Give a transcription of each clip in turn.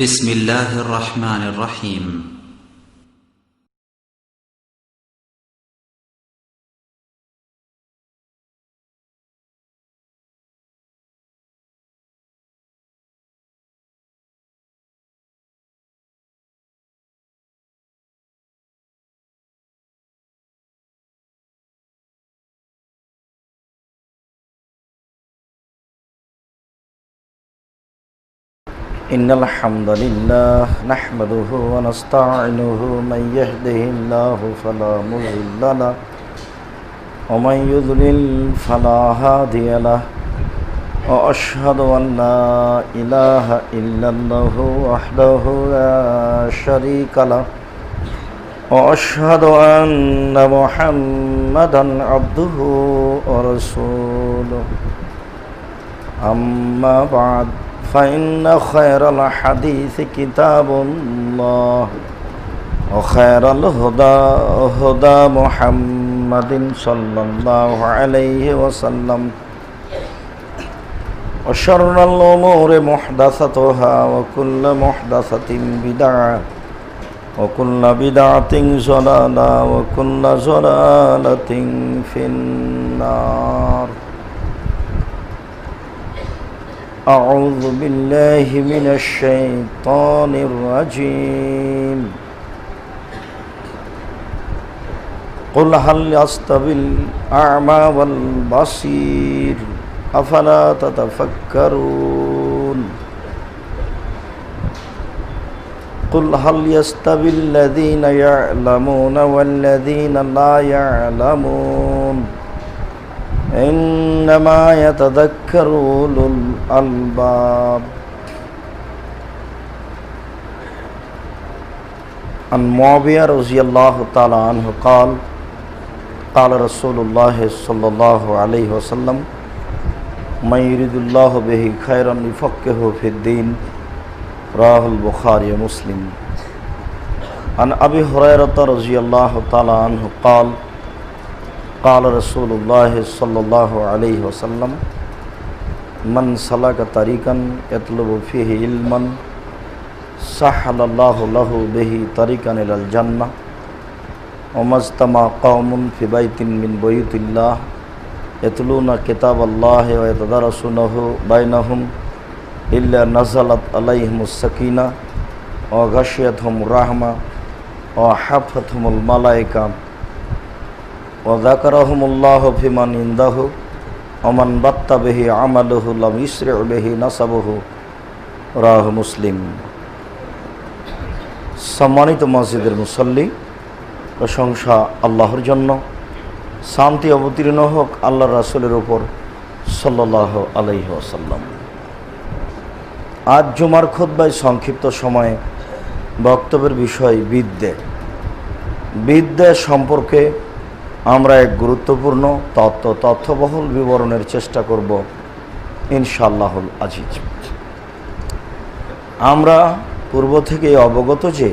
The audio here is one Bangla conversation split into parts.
بسم الله الرحمن الرحيم إن الحمد لله نحمده ونستعينه من يهده الله فلا مضل له ومن يضلل فلا هادي له وأشهد أن لا إله إلا الله وحده لا شريك له وأشهد أن محمدا عبده ورسوله أما بعد فإن خير الحديث كتاب الله وخير الهدى هدى محمد صلى الله عليه وسلم وشر الأمور محدثاتها وكل محدثة بدعة وكل بدعة ضلالة وكل ضلالة في النار. أعوذ بالله من الشيطان الرجيم. قل هل يستوي الأعمى والبصير أفلا تتفكرون. قل هل يستوي الذين يعلمون والذين لا يعلمون إنما يتذكر أولو الألباب. عن معاوية رضي الله تعالى عنه قال قال رسول الله صلى الله عليه وسلم من يريد الله به خيرا يفقهه في الدين رواه البخاري ومسلم. عن أبي هريرة رضي الله تعالى عنه قال قال رسول الله صلى الله عليه وسلم من سلك طريقا يطلب فيه علما سهل الله له به طريقا إلى الجنة وما اجتمع قوم في بيت من بيوت الله يتلون كتاب الله ويتدارسونه بينهم إلا نزلت عليهم السكينة وغشيتهم الرحمة وحفتهم الملائكة وذكرهم الله فيمن عنده ومن بط به عمله لم يسرع به نسبه রাহ মুসলিম। সম্মানিত মসজিদের মুসল্লি, প্রশংসা আল্লাহর জন্য, শান্তি অবতীর্ণ হোক আল্লাহর রাসূলের উপর সাল্লাল্লাহু আলাইহি ওয়াসাল্লাম। আজ জুমার খুতবায় সংক্ষিপ্ত সময়ে বক্তব্যের বিষয় বিদ্যা সম্পর্কে আমরা এক গুরুত্বপূর্ণ তথ্যবহুল বিবরণের চেষ্টা করব ইনশাআল্লাহুল আজিজ। আমরা পূর্ব থেকে অবগত যে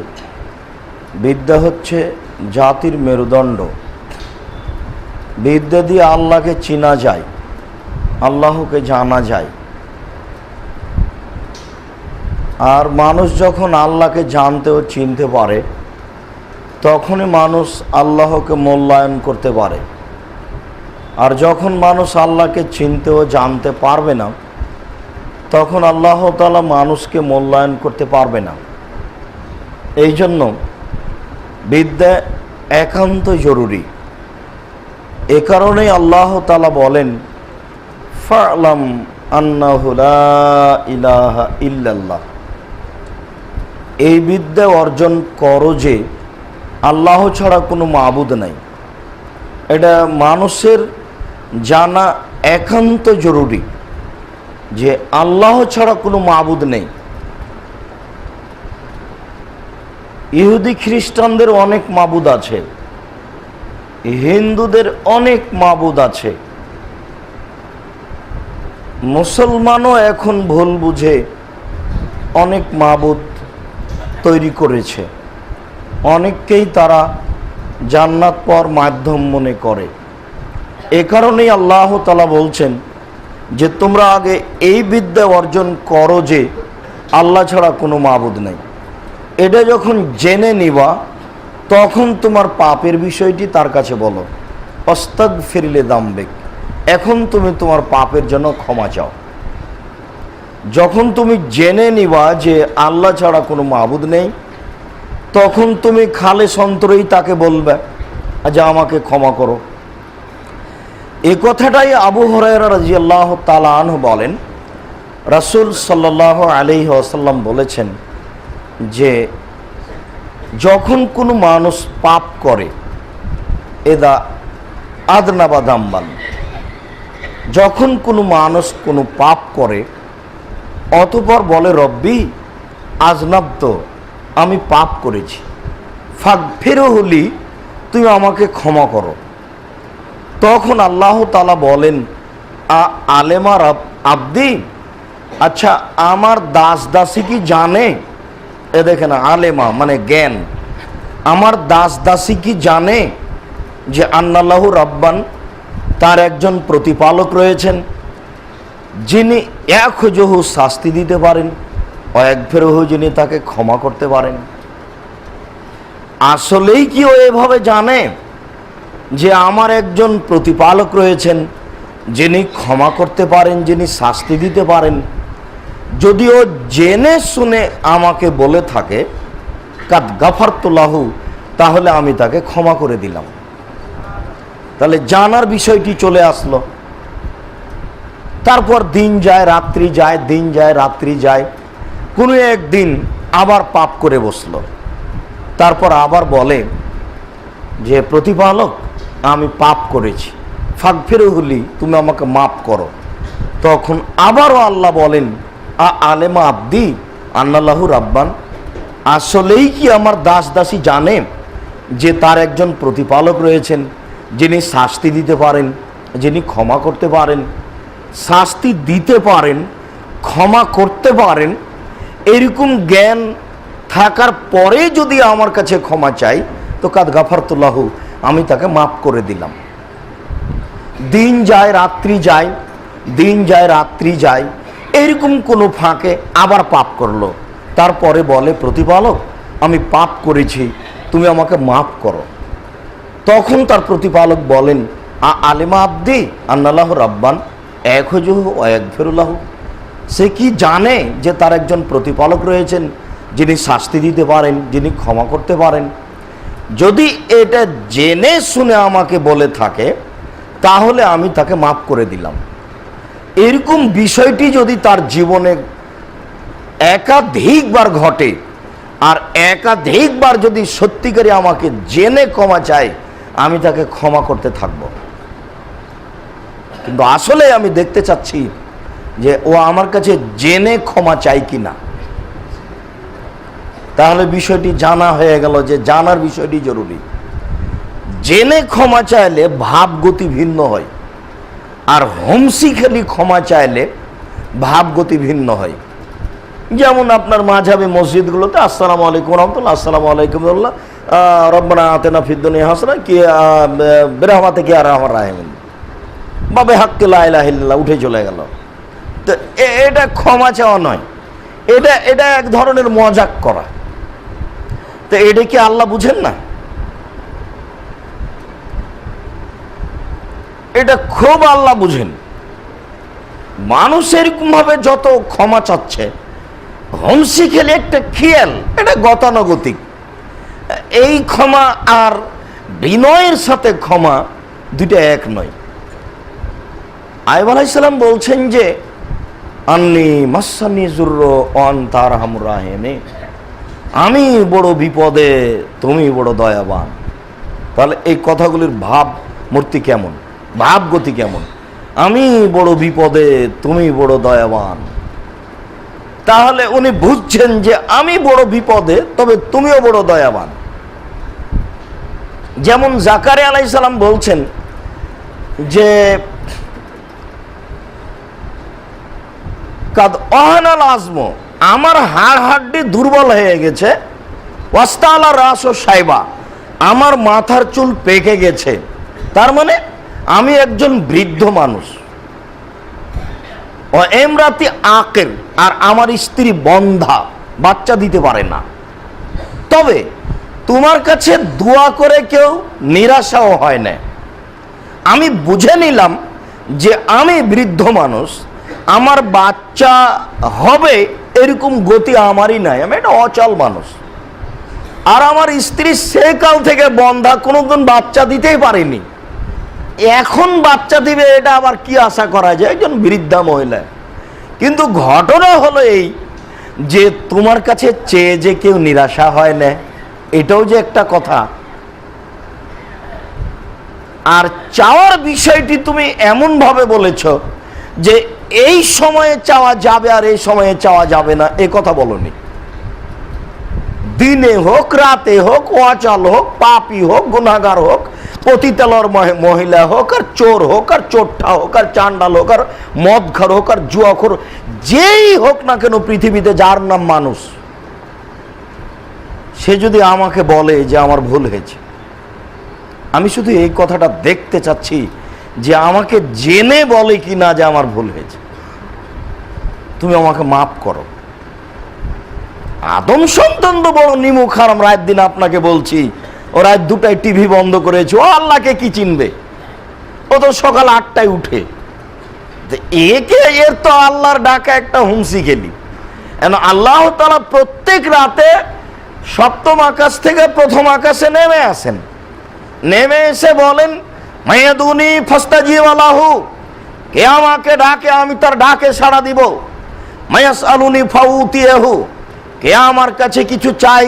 বিদ্যা হচ্ছে জাতির মেরুদণ্ড। বিদ্যা দিয়ে আল্লাহকে চেনা যায়, আল্লাহকে জানা যায়। আর মানুষ যখন আল্লাহকে জানতে ও চিনতে পারে তখনই মানুষ আল্লাহকে মূল্যায়ন করতে পারে। আর যখন মানুষ আল্লাহকে চিনতে ও জানতে পারবে না তখন আল্লাহ তাআলা মানুষকে মূল্যায়ন করতে পারবে না। এই জন্য বিদ্যা একান্ত জরুরি। এ কারণেই আল্লাহ তাআলা বলেন ফা'লাম আন্নাহু লা ইলাহা ইল্লাল্লাহ। এই বিদ্যা অর্জন করো যে আল্লাহ ছাড়া কোনো মাবুদ নাই। এটা মানুষের জানা একান্ত জরুরি যে আল্লাহ ছাড়া কোনো মাবুদ নেই। ইহুদি খ্রিস্টানদের অনেক মাবুদ আছে, হিন্দুদের অনেক মাবুদ আছে। মুসলমানও এখন ভুল বুঝে অনেক মাবুদ তৈরি করেছে। অনেককেই তারা জান্নাত পাওয়ার মাধ্যম মনে করে। এ কারণেই আল্লাহ তাআলা বলছেন যে তোমরা আগে এই বিদ্যা অর্জন করো যে আল্লাহ ছাড়া কোনো মাবুদ নেই, এটা যখন জেনে নিবা তখন তোমার পাপের বিষয়টি তার কাছে বলো, অস্তাগফিরলি যামবিক, এখন তুমি তোমার পাপের জন্য ক্ষমা চাও। যখন তুমি জেনে নিবা যে আল্লাহ ছাড়া কোনো মাবুদ নেই, তখন তুমি খালেস অন্তরেই তাকে বলবে যে আমাকে ক্ষমা করো। এ কথাটাই আবু হুরায়রা রাদিয়াল্লাহু তাআলা আনহু বলেন, রাসূল সাল্লাল্লাহু আলাইহি ওয়াসাল্লাম বলেছেন যে যখন কোনো মানুষ পাপ করে, এদা আদনাবা যামবান, যখন কোনো মানুষ কোনো পাপ করে অতঃপর বলে রব্বি আজনাবত, আমি পাপ করেছি, ফাগফিরহুলি, তুমি আমাকে ক্ষমা করো। তখন আল্লাহ তাআলা বলেন আলেমা আব্দি, আচ্ছা আমার দাস দাসী কি জানে, এ দেখেন আলেমা মানে জ্ঞান, আমার দাস দাসী কি জানে যে আন্নাল্লাহু রাব্বান, তার একজন প্রতিপালক রয়েছেন যিনি ইয়াখযুহু, শাস্তি দিতে পারেন, ওয়াগফিরহু, যিনি তাকে ক্ষমা করতে পারেন। আসলেই কি ও এভাবে জানে যে আমার একজন প্রতিপালক রয়েছেন যিনি ক্ষমা করতে পারেন, যিনি শাস্তি দিতে পারেন? যদি ও জেনে শুনে আমাকে বলে থাকে কাদ গাফারতু লাহু, তাহলে আমি তাকে ক্ষমা করে দিলাম। তাহলে জানার বিষয়টি চলে আসলো। তারপর দিন যায় রাত্রি যায়, দিন যায় রাত্রি যায়, কোনো একদিন আবার পাপ করে বসলো। তারপর আবার বলে যে প্রতিপালক আমি পাপ করেছি, ফাগফিরহুলি, তুমি আমাকে মাফ করো। তখন আবারও আল্লাহ বলেন আলেমা আব্দি আন্নাল্লাহু রাব্বান, আসলেই কি আমার দাস দাসী জানে যে তার একজন প্রতিপালক রয়েছেন যিনি শাস্তি দিতে পারেন, যিনি ক্ষমা করতে পারেন? শাস্তি দিতে পারেন, ক্ষমা করতে পারেন, এরকম জ্ঞান থাকার পরে যদি আমার কাছে ক্ষমা চাই তো কাদ গাফারতু লাহু, আমি তাকে মাফ করে দিলাম। দিন যায় রাত্রি যায়, দিন যায় রাত্রি যায়, এরকম কোনো ফাঁকে আবার পাপ করলো। তারপরে বলে প্রতিপালক আমি পাপ করেছি, তুমি আমাকে মাফ করো। তখন তার প্রতিপালক বলেন আলেমা আব্দি আন্নাল্লাহু রাব্বান ইয়াখযুহু ওয়া ইয়াগফিরুল্লাহু, সে কি জানে যে তার একজন প্রতিপালক রয়েছেন যিনি শাস্তি দিতে পারেন, যিনি ক্ষমা করতে পারেন? যদি এটা জেনে শুনে আমাকে বলে থাকে তাহলে আমি তাকে মাফ করে দিলাম। এরকম বিষয়টি যদি তার জীবনে একাধিকবার ঘটে আর একাধিকবার যদি সত্যিকারে আমাকে জেনে ক্ষমা চায়, আমি তাকে ক্ষমা করতে থাকব। কিন্তু আসলে আমি দেখতে চাচ্ছি যে ও আমার কাছে জেনে ক্ষমা চাই কিনা। তাহলে বিষয়টি জানা হয়ে গেল যে জানার বিষয়টি জরুরি। জেনে ক্ষমা চাইলে ভাবগতি ভিন্ন হয়, আর হোমসিখালি ক্ষমা চাইলে ভাবগতি ভিন্ন হয়। যেমন আপনার মাঝাবে মসজিদগুলোতে আসসালামু আলাইকুম রহমতুল্লাহ, আসসালামু আলাইকুম রহমতুল্লাহ, রব্বানা আতিনা ফিদ দুনিয়া হাসানা, কি বিরহমাতিকা ইয়া আরহামার রাহিমিন, বাবে হাক্কি লা ইলাহা ইল্লাল্লাহ, উঠে চলে গেল। তো এটা ক্ষমা চাওয়া নয়, এটা এক ধরনের মজাক করা। তো এটা কি আল্লাহ বুঝেন না? এটা খুব আল্লাহ বুঝেন। মানুষ এরকম ভাবে যত ক্ষমা চাচ্ছে, হংসি খেলে একটা খেয়াল, এটা গতানুগতিক। এই ক্ষমা আর বিনয়ের সাথে ক্ষমা দুইটা এক নয়। আইয়ুব আলাইহিস সালাম বলছেন যে আন্নি মাসানি যুরর ওয়া আনতা আরহামুর রাহিমিন, আমি বড় বিপদে, তুমি বড় দয়াবান। তাহলে এই কথাগুলির ভাব মূর্তি কেমন, ভাবগতি কেমন? আমি বড় বিপদে, তুমি বড় দয়াবান। তাহলে উনি বুঝছেন যে আমি বড় বিপদে, তবে তুমিও বড় দয়াবান। যেমন জাকারিয়া আলাইহিস সালাম বলছেন যে কাদ অহানাল আজম, আমার হাড় হাড্ডি দুর্বল হয়ে গেছে, ওয়াস্তালা রাস ও সাইবা, আমার মাথার চুল পেকে গেছে। তার মানে আমি একজন বৃদ্ধ মানুষ। ও এমরাতি আকের, আর আমার স্ত্রী বন্ধা, বাচ্চা দিতে পারে না, তবে তোমার কাছে দোয়া করে কেউ নিরাশাও হয় না। আমি বুঝে নিলাম যে আমি বৃদ্ধ মানুষ, আমার বাচ্চা হবে এরকম গতি আমারই নাই, আমি একটা অচল মানুষ। আর আমার স্ত্রী সেকাল থেকে বন্ধা, কোনোদিন বাচ্চা দিতেই পারেনি, এখন বাচ্চা দিবে, এটা আবার কি আশা করা যায় একজন বৃদ্ধা মহিলা। কিন্তু ঘটনা হলো এই যে তোমার কাছে চেয়ে যে কেউ নিরাশা হয় না, এটাও যে একটা কথা। আর চাওয়ার বিষয়টি তুমি এমন ভাবে বলেছ যে এই সময়ে চাওয়া যাবে আর এই সময়ে চাওয়া যাবে না, এ কথা বলনি। দিনে হোক, রাতে হোক, অচল হোক, পাপী হোক, গুনাহগার হোক, পতিতালর মহিলা হোক, আর চোর হোক, আর চোরটা হোক, আর চান্ডাল হোক, আর মদখর হোক, আর জুয়াখোর, যেই হোক না কেন পৃথিবীতে, যার নাম মানুষ, সে যদি আমাকে বলে যে আমার ভুল হয়েছে, আমি শুধু এই কথাটা দেখতে চাচ্ছি যে আমাকে জেনে বলে কি না যে আমার ভুল হয়েছে, তুমি আমাকে মাফ করো। আদম সন্তান তো বড় নিমুখ হারাম, রাত দিন আপনাকে বলছি, ও রাত 2টায় টিভি বন্ধ করেছে, ও আল্লাহকে কি চিনবে? ও তো সকাল 8টায় উঠে। এর তো আল্লাহর ডাকা একটা হুমসি খেলি। আল্লাহ তাআলা প্রত্যেক রাতে সপ্তম আকাশ থেকে প্রথম আকাশে নেমে আসেন, নেমে এসে বলেন, মায়াদুনি ফাস্তাজিব লাহু, কে আমাকে ডাকে আমি তার ডাকে সাড়া দিব। মায়াসআলুনি ফাউতিয়াহু, কে আমার কাছে কিছু চাই,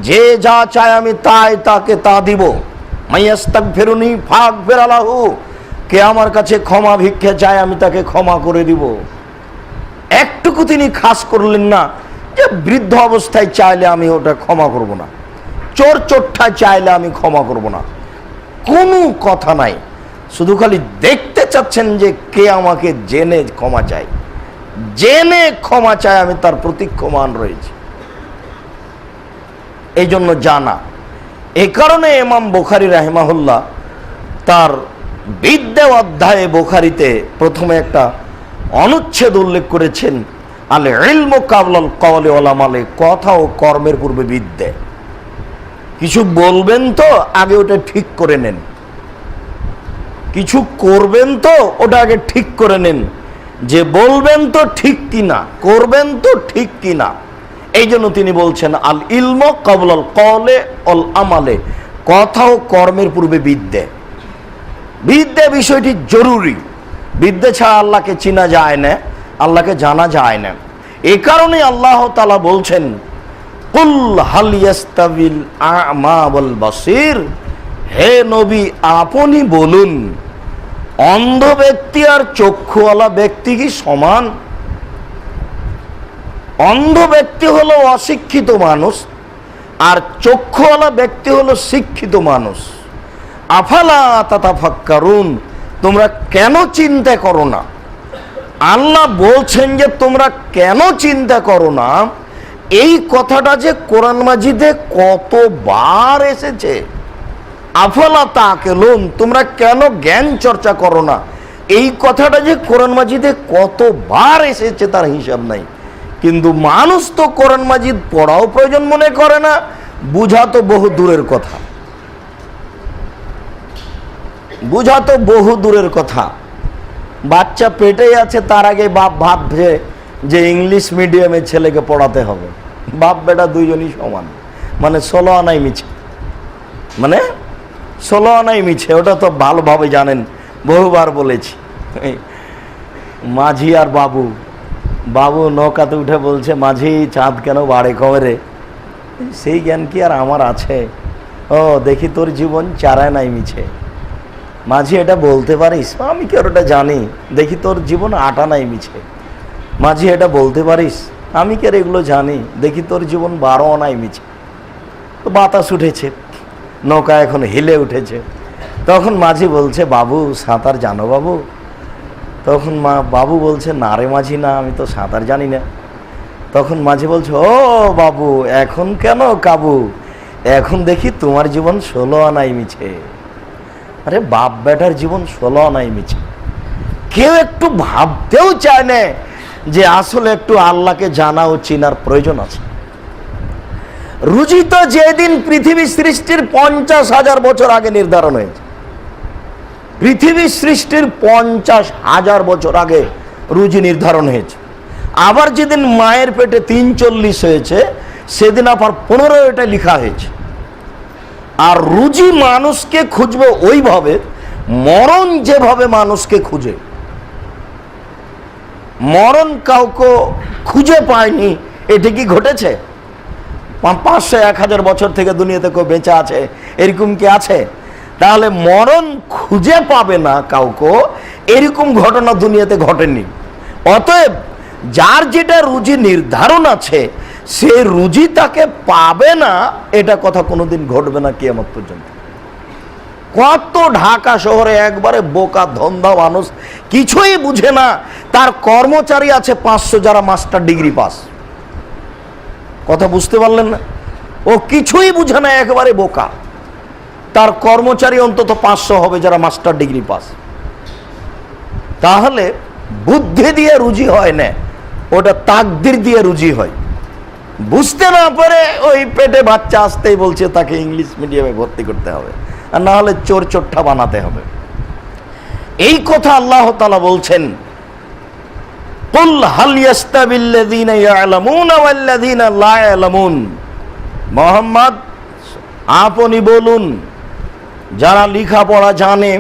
যে যা চায় আমি তাই তাকে তা দিব। মায়াস্তাগফিরুনি ফাগফির লাহু, কে আমার কাছে ক্ষমা ভিক্ষা চায় আমি তাকে ক্ষমা করে দিব। একটুকু তিনি খাস করলেন না যে বৃদ্ধ অবস্থায় চাইলে আমি ওটা ক্ষমা করব না, চোর চোরটা চাইলে আমি ক্ষমা করব না, কোনো কথা নাই। শুধু খালি দেখতে চাচ্ছেন যে কে আমাকে জেনে ক্ষমা চায়, জেনে ক্ষমা চায়, আমি তার প্রতি ক্ষমান রয়েছে। এই জন্য জানা, এই কারণে ইমাম বুখারী রাহিমাহুল্লাহ তার বিদ্যা অধ্যায়ে বুখারীতে প্রথমে একটা অনুচ্ছেদ উল্লেখ করেছেন, আল ইলমু কাবলাল কওলি ওয়াল আমালি, কথা ও কর্মের পূর্বে বিদ্যা। কিছু বলবেন তো আগে ওটা ঠিক করে নেন, কিছু করবেন তো ওটা আগে ঠিক করে নেন, যে বলবেন তো ঠিক কিনা, করবেন তো ঠিক কিনা। এই জন্য তিনি বলছেন আল ইলমু কাবলাল কওলি ওয়াল আমালি, কথা ও কর্মের পূর্বে বিদ্যা। বিদ্যা বিষয়টি জরুরি, বিদ্যা ছাড়া আল্লাহকে চেনা যায় না, আল্লাহকে জানা যায় না। এই কারণে আল্লাহ তাআলা বলছেন, কুল হাল ইয়াস্তাবিল আ'মা ওয়াল বাসীর, হে নবী আপনি বলুন, অন্ধ ব্যক্তি আর চক্ষুওয়ালা ব্যক্তি কি সমান? অন্ধ ব্যক্তি হলো অশিক্ষিত মানুষ, আর চক্ষুওয়ালা ব্যক্তি হলো শিক্ষিত মানুষ। আফালা তাতাফাক্কারুন, তোমরা কেন চিন্তা করো না? আল্লাহ বলছেন যে তোমরা কেন চিন্তা করো না, এই কথাটা যে কোরআন মাজিদে কতবার এসেছে। আফালা তাআকিলুন, তোমরা কেন জ্ঞান চর্চা করো না, এই কথাটা যে কোরআন মাজিদে কতবার এসেছে তার হিসাব নাই। কিন্তু মানুষ তো কোরআন মাজিদ পড়াও প্রয়োজন মনে করে না, বুঝা তো বহু দূরের কথা, বুঝা তো বহু দূরের কথা। বাচ্চা পেটেই আছে, তার আগে বাপ ভাবছে যে ইংলিশ মিডিয়ামে ছেলেকে পড়াতে হবে। বাপ বেটা দুইজনই সমান, মানে 16 আনাই মিছে, মানে 16 আনাই মিছে। ওটা তো ভালোভাবে জানেন, বহুবার বলেছি। মাঝি আর বাবু, বাবু নৌকাতে উঠে বলছে, মাঝি চাঁদ কেন বাড়ে কমে রে? সেই জ্ঞান কি আর আমার আছে? ও দেখি তোর জীবন 4 আনাই মিছে। মাঝি এটা বলতে পারিস? আমি কি আর ওটা জানি? দেখি তোর জীবন 8 আনাই মিছে। মাঝি এটা বলতে পারিস? আমি কি আর এগুলো জানি? দেখি তোর জীবন 12 আনাই মিছে। তো বাতাস উঠেছে, নৌকা এখন হিলে উঠেছে। তখন মাঝি বলছে, বাবু সাঁতার জানো বাবু? তখন বাবু বলছে, না রে মাঝি, না, আমি তো সাঁতার জানি না। তখন মাঝি বলছে, ও বাবু এখন কেন কাবু? এখন দেখি তোমার জীবন 16 আনাই মিছে। আরে বাপ বেটার জীবন 16 আনাই মিছে। কেউ একটু ভাবতেও চায় না যে আসলে একটু আল্লাহকে জানা ও চিনার প্রয়োজন আছে। রুজি তো যেদিন পৃথিবী সৃষ্টির 50,000 বছর আগে নির্ধারণ হয়েছে। পৃথিবী সৃষ্টির 50,000 বছর আগে রুজি নির্ধারণ হয়েছে। আবার যেদিন মায়ের পেটে 340 হয়েছে সেদিন আবার 15 এটা লেখা হয়েছে। আর রুজি মানুষকে খুঁজবে ওইভাবে, মরণ যেভাবে মানুষকে খুঁজে। মরণ কাউকে খুঁজে পায়নি, এটা কি ঘটেছে? 500-1000 বছর থেকে দুনিয়াতে কেউ বেঁচে আছে, এরকম কি আছে? তাহলে মরণ খুঁজে পাবে না কাউকে, এরকম ঘটনা দুনিয়াতে ঘটেনি। অতএব যার যেটা রুজি নির্ধারণ আছে সে রুজি তাকে পাবে না, এটা কথা কোনোদিন ঘটবে না কিয়ামত পর্যন্ত। কত ঢাকা শহরে একবারে বোকা ধন্দা মানুষ, কিছুই বুঝে না, তার কর্মচারী আছে 500 যারা মাস্টার ডিগ্রি পাস। কথা বুঝতে পারলেন না? ও কিছুই বুঝে না, একেবারে বোকা। তার কর্মচারী অন্তত 500 হবে যারা মাস্টার ডিগ্রি পাস। তাহলে বুদ্ধি দিয়ে রুজি হয় না, ওটা তাকদির দিয়ে রুজি হয়। বুঝতে না পারে ওই পেটে বাচ্চা আসতেই বলছে তাকে ইংলিশ মিডিয়ামে ভর্তি করতে হবে, আর না হলে চোর চোট্টা বানাতে হবে। এই কথা আল্লাহ তাআলা বলছেন, কুল হাল ইয়াস্তাবিল্লাযীনা ইয়ালামুনা ওয়াল্লাযীনা লা ইয়ালামুন। মুহাম্মদ আপনি বলুন, যারা লেখাপড়া জানে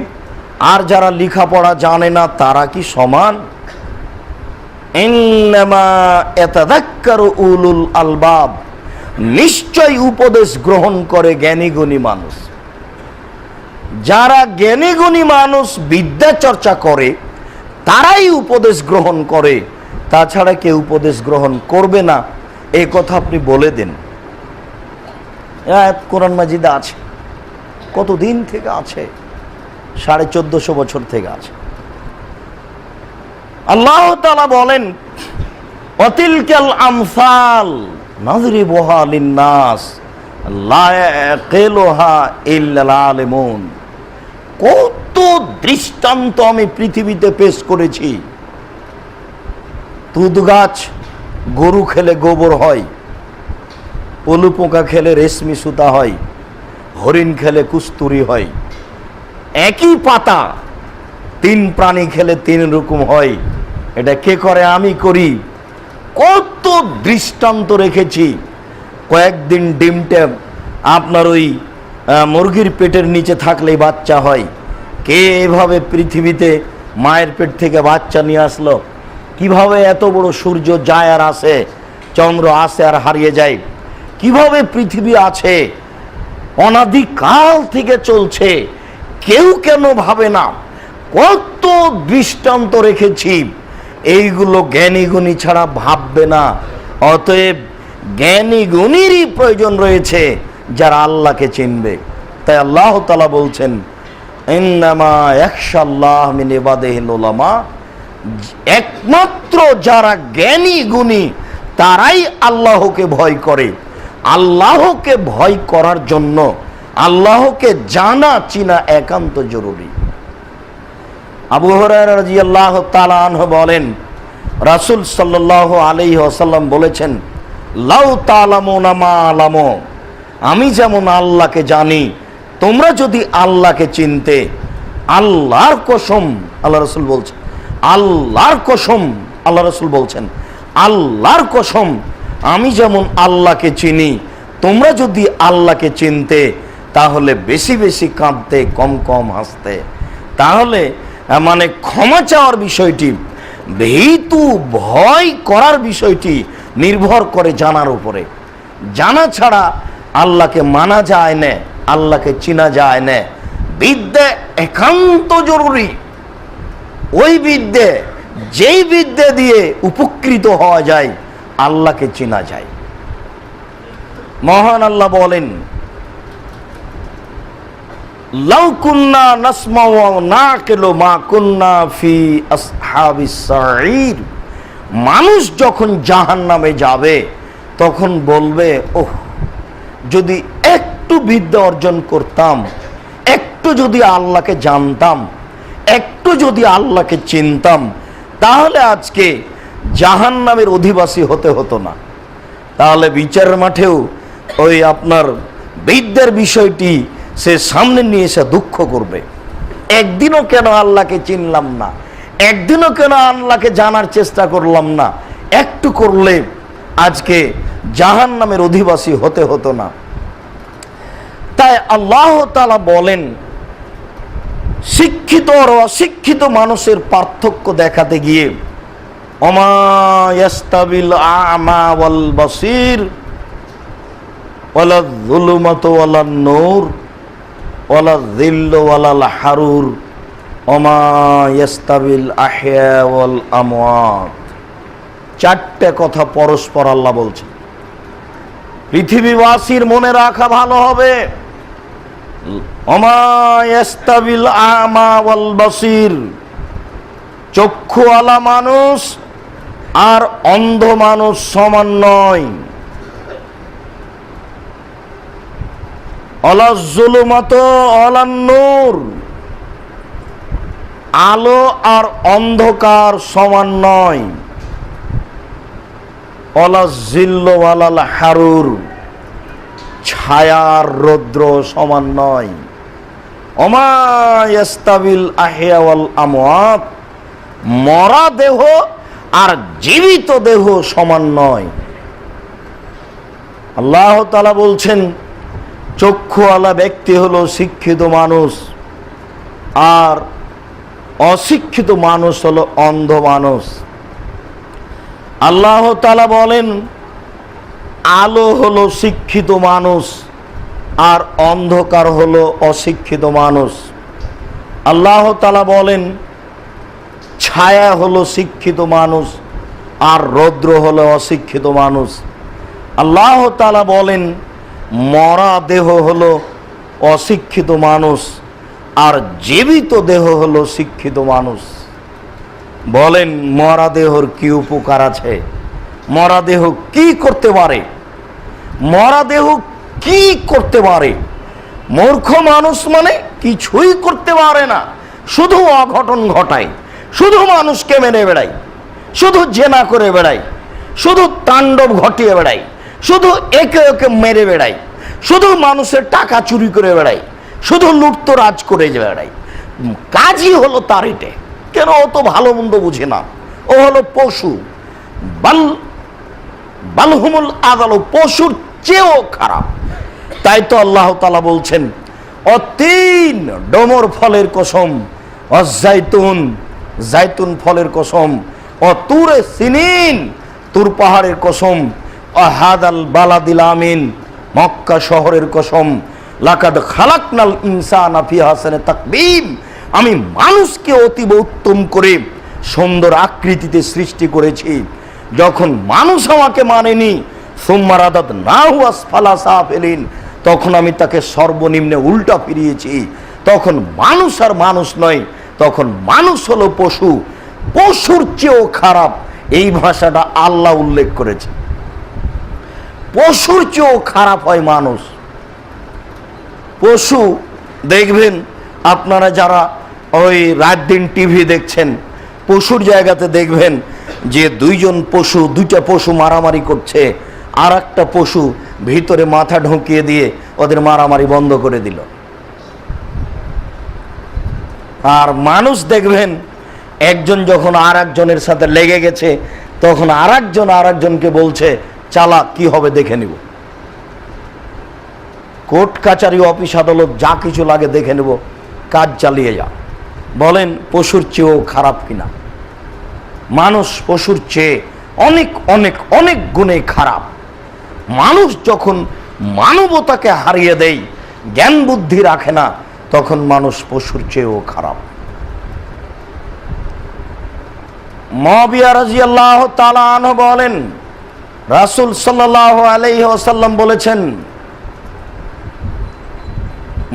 আর যারা লেখাপড়া জানে না তারা কি সমান? ইন্নামা ইয়াতাযাক্কারু উলুল আলবাব, নিশ্চয় উপদেশ গ্রহণ করে জ্ঞানী গুণী মানুষ। যারা জ্ঞানী গুণী মানুষ বিদ্যা চর্চা করে তারাই উপদেশ গ্রহণ করে, তাছাড়া কেউ উপদেশ গ্রহণ করবে না, এই কথা আপনি বলে দেন। আয়াত কোরআন মাজিদে আছে, কতদিন থেকে আছে? 1450 বছর থেকে আছে। আল্লাহ তাআলা বলেন, ওয়াতিলকাল আমসাল নাযরিবুহা লিন-নাস লা ইয়াকিলুহা ইল্লাল আলিমুন। কত দৃষ্টান্ত আমি পৃথিবীতে পেশ করেছি। তুদ গাছ গরু খেলে গোবর হয়, পলু পোকা খেলে রেশমি সুতা হয়, হরিণ খেলে কুস্তুরি হয়। একই পাতা 3 প্রাণী খেলে 3 রকম হয়। এটা কে করে? আমি করি। কত দৃষ্টান্ত রেখেছি। কয়েকদিন ডিমটা আপনার ওই মুরগির পেটের নিচে থাকলেই বাচ্চা হয়। কে এভাবে পৃথিবীতে মায়ের পেট থেকে বাচ্চা নিয়ে আসলো? কিভাবে এত বড় সূর্য যায় আর আসে, চন্দ্র আসে আর হারিয়ে যায়? কিভাবে পৃথিবী আছে? অনাদিকাল থেকে চলছে, কেউ কেন ভাবে না? কত দৃষ্টান্ত রেখেছি, এইগুলো জ্ঞানী গুণী ছাড়া ভাববে না। অতএব জ্ঞানী গুণীরই প্রয়োজন রয়েছে যারা আল্লাহকে চিনবে। তাই আল্লাহ তাআলা বলছেন, ইন্নামা ইয়াখশাল্লাহ মিন ইবাদিহিল উলামা, একমাত্র যারা জ্ঞানী গুণী তারাই আল্লাহকে ভয় করে। আল্লাহকে ভয় করার জন্য আল্লাহকে জানা চিনা একান্ত জরুরি। আবু হুরায়রা রাদিয়াল্লাহু তাআলা আনহু বলেন, রাসূল সাল্লাল্লাহু আলাইহি ওয়াসাল্লাম বলেছেন, লাউ তা'লামুনা মা আ'লামু, আমি যেমন আল্লাহকে জানি তোমরা যদি আল্লাহকে চিনতে, আল্লাহর কসম, আল্লাহ রাসূল বলছেন, আল্লাহর কসম, আল্লাহ রাসূল বলছেন, আল্লাহর কসম আমি যেমন আল্লাহকে চিনি তোমরা যদি আল্লাহকে চিনতে তাহলে বেশি বেশি কাঁদতে, কম কম হাসতে। তাহলে মানে ক্ষমা চাওয়ার বিষয়টি, ভীতু ভয় করার বিষয়টি নির্ভর করে জানার উপরে। জানা ছাড়া আল্লাহকে মানা যায় না, আল্লাহকে চিনা যায় না। বিদ্যা একান্ত জরুরি। ওই বিদ্যে, যেই বিদ্যা দিয়ে উপকৃত হওয়া যায়, আল্লাহকে চেনা যায়। মহান আল্লাহ বলেন, লাউ কুন্না নাসমাউ ওয়া নাকিলু মা কুন্না ফি আসহাবিস সাঈর। মানুষ যখন জাহান্নামে যাবে তখন বলবে, ওহ, যদি একটু বিদ্যা অর্জন করতাম, একটু যদি আল্লাহকে জানতাম, একটু যদি আল্লাহকে চিনতাম, তাহলে আজকে জাহান্নামের অধিবাসী হতে হতো না। তাহলে বিচারের মাঠেও ওই আপনার বৃদ্ধের বিষয়টি সে সামনে নিয়ে এসে দুঃখ করবে, একদিনও কেন আল্লাহকে চিনলাম না, একদিনও কেন আল্লাহকে জানার চেষ্টা করলাম না, একটু করলে আজকে জাহান্নামের অধিবাসী হতে হতো না। তাই আল্লাহ তাআলা বলেন, শিক্ষিত আর অশিক্ষিত মানুষের পার্থক্য দেখাতে গিয়ে, ওমা ইয়াস্তাবিল আ'মা ওয়াল বাসীর ওয়ালা যুলুমাতু ওয়ালান নূর ওয়ালা যিল্লু ওয়ালাল হারুর ওমা ইয়াস্তাবিল আহইয়া ওয়াল আমওয়াত। চারটে কথা পরস্পর আল্লাহ বলছেন। পৃথিবীবাসীর মনে রাখা ভালো হবে, ওমা ইয়াস্তাবিল আ'মা ওয়াল বাসীর, চক্ষুওয়ালা মানুষ আর অন্ধ মানুষ সমান নয়। ওয়ালা যুলুমাতু ওয়ালান নূর, আলো আর অন্ধকার সমান নয়। ওয়ালা যিল্লু ওয়ালাল হারুর, ছায়ার রৌদ্র সমান নয়। ওমা ইয়াস্তাবিল আহইয়া ওয়াল আমওয়াত, মরা দেহ আর জীবিত দেহ সমান নয়। আল্লাহ তাআলা বলছেন, চক্ষুওয়ালা ব্যক্তি হলো শিক্ষিত মানুষ, আর অশিক্ষিত মানুষ হলো অন্ধ মানুষ। আল্লাহ তাআলা বলেন, আলো হলো শিক্ষিত মানুষ আর অন্ধকার হলো অশিক্ষিত মানুষ। আল্লাহ তাআলা বলেন, ছায়া হলো শিক্ষিত মানুষ আর রৌদ্র হলো অশিক্ষিত মানুষ। আল্লাহ তাআলা বলেন, মরা দেহ হলো অশিক্ষিত মানুষ আর জীবিত দেহ হলো শিক্ষিত মানুষ। বলেন, মরা দেহর কি উপকার আছে? মরা দেহ কি করতে পারে? মরা দেহ কি করতে পারে? মূর্খ মানুষ মানে কিছুই করতে পারে না, শুধু অঘটন ঘটায়, শুধু মানুষকে মেরে বেড়ায়, শুধু জেনা করে বেড়ায়, শুধু তাণ্ডব ঘটিয়ে বেড়ায়, শুধু একে একে মেরে বেড়ায়, শুধু মানুষের টাকা চুরি করে বেড়ায়, শুধু লুটতরাজ করে বেড়ায়। কাজই হলো তার এটা। কেন? ও তো ভালো মন্দ বুঝে না, ও হলো পশু। বালহুমুল আযালু, পশুর চেয়েও খারাপ। তাই তো আল্লাহ তাআলা বলছেন, অতীন, ডমর ফলের কসম, অজাইতুন, জাইতুন ফলের কসম, অতুরে সিনিন, তুর পাহাড়ের কসম, অহাদাল বালাদিল আমিন, মক্কা শহরের কসম, লাকাদ খালাকনাল ইনসানা ফি আহসানি তাকবীম, আমি মানুষকে অতীব উত্তম করে সুন্দর আকৃতিতে সৃষ্টি করেছি। যখন মানুষ আমাকে মানেনি, সুম্মা রাদাদনাহু আসফালা সাফিলিন, তখন আমি তাকে সর্বনিম্নে উল্টা ফিরিয়েছি। তখন মানুষ আর মানুষ নয়, তখন মানুষ হলো পশু, পশুর চেয়েও খারাপ। এই ভাষাটা আল্লাহ উল্লেখ করেছে। পশুর চেয়েও খারাপ হয় মানুষ। পশু দেখবেন আপনারা যারা ওই রাত দিন টিভি দেখছেন, পশুর জায়গাতে দেখবেন যে দুইটা পশু মারামারি করছে, আর একটা পশু ভিতরে মাথা ঢুকিয়ে দিয়ে ওদের মারামারি বন্ধ করে দিল। আর মানুষ দেখবেন একজন যখন আর একজনের সাথে লেগে গেছে, তখন আর একজনকে বলছে, চালা, কি হবে দেখে নিব। কোর্ট কাচারি অফিস আদালত যা কিছু লাগে দেখে নেব, কাজ চালিয়ে যা। বলেন, পশুর চেয়েও খারাপ কিনা? মানুষ পশুর চেয়ে অনেক অনেক অনেক গুণে খারাপ। মানুষ যখন মানবতাকে হারিয়ে দেয়, জ্ঞান বুদ্ধি রাখে না, তখন মানুষ পশুর চেয়েও খারাপ। মুআবিয়া রাদিয়াল্লাহু তাআলা আনহু বলেন, রাসূল সাল্লাল্লাহু আলাইহি ওয়াসাল্লাম বলেছেন,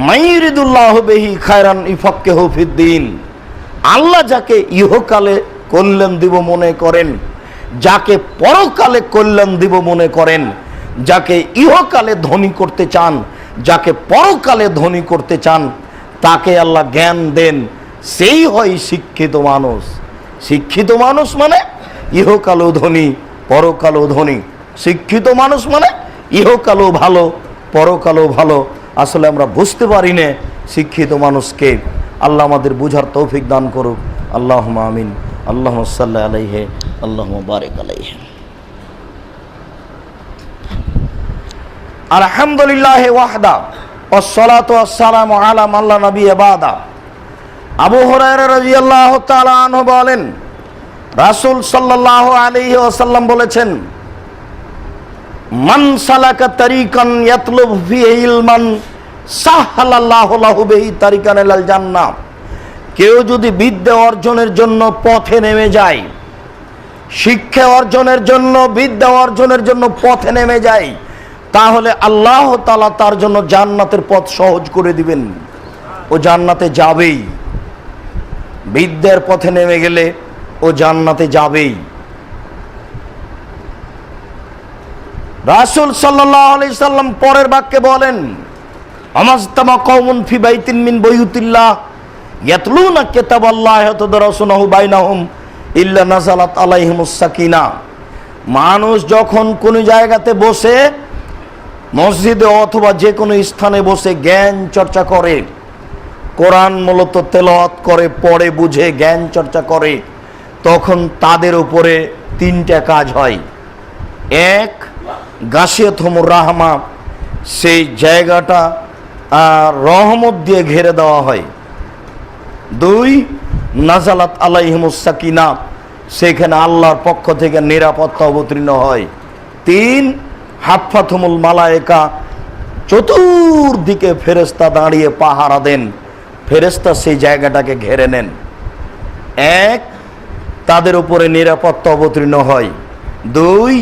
মাইরিদুল্লাহু বিহি খায়রান ইফাক্কিহু ফিদ্দিন, আল্লাহ যাকে ইহকালে কল্যাণ দিব মনে করেন, যাকে পরকালে কল্যাণ দিব মনে করেন, যাকে ইহকালে ধনী করতে চান, যাকে পরকালে ধনী করতে চান, তাকে আল্লাহ জ্ঞান দেন, সেই হয় শিক্ষিত মানুষ। শিক্ষিত মানুষ মানে ইহকালও ধনী পরকালও ধনী। শিক্ষিত মানুষ মানে ইহকালও ভালো পরকালও ভালো। আসলে আমরা বুঝতে পারি না শিক্ষিত মানুষকে। আল্লাহ আমাদের বুঝার তৌফিক দান করুক। আল্লাহুম্মা আমিন। আল্লাহুম্মা সাল্লি আলাইহি আল্লাহুম্মা বারিক আলাইহি। আলহামদুলিল্লাহি ওয়াহদা ওয়াসসালাতু ওয়াসসালামু আলা মান লা নাবিয়্যা বাদা। আবু হুরায়রা রাদিয়াল্লাহু তাআলা আনহু বলেন, রাসূল সাল্লাল্লাহু আলাইহি ওয়াসাল্লাম বলেছেন, মান সালাকা তারিকান ইয়াতলুবু ফিহি ইলমান সাহালাল্লাহু লাহু বিহি তারিকান ইলাল জান্নাহ। কেউ যদি বিদ্যা অর্জনের জন্য পথে নেমে যায়, শিক্ষা অর্জনের জন্য বিদ্যা অর্জনের জন্য পথে নেমে যায়, তাহলে আল্লাহ তাআলা তার জন্য জান্নাতের পথ সহজ করে দিবেন। ও জান্নাতে যাবেই। বিদ্যার পথে নেমে গেলে ও জান্নাতে যাবেই। রাসূল সাল্লাল্লাহু আলাইহি সাল্লাম পরের বাক্যে বলেন, আমাজতামা কওমুন ফি বাইতিন মিন বুয়ুতিল্লাহ ইয়াতলুনা কিতাবাল্লাহি ওয়া তাদারুসুনাহু বাইনাহুম ইল্লা নাযালাত আলাইহিমুস সাকিনা। মানুষ যখন কোন জায়গাতে বসে, মসজিদে অথবা যে কোনো স্থানে বসে জ্ঞান চর্চা করে, কোরআন মূলত তেলাওয়াত করে, পড়ে বুঝে জ্ঞান চর্চা করে, তখন তাদের উপরে তিনটা কাজ হয়। এক, গাশিয়াতুহুমুর রাহমা, সেই জায়গাটা রহমত দিয়ে ঘিরে দেওয়া হয়। দুই, নাজালাত আলাইহিমুস সাকিনা, সেখানে আল্লাহর পক্ষ থেকে নিরাপত্তা অবতীর্ণ হয়। তিন, হাফাতুহুমুল মালায়েকা, চতুর্দিকে ফেরেশতা দাঁড়িয়ে পাহারা দেন, ফেরেশতা সেই জায়গাটাকে ঘিরে নেন। এক, তাদের উপরে নিরাপত্তা অবতীর্ণ হয়। দুই,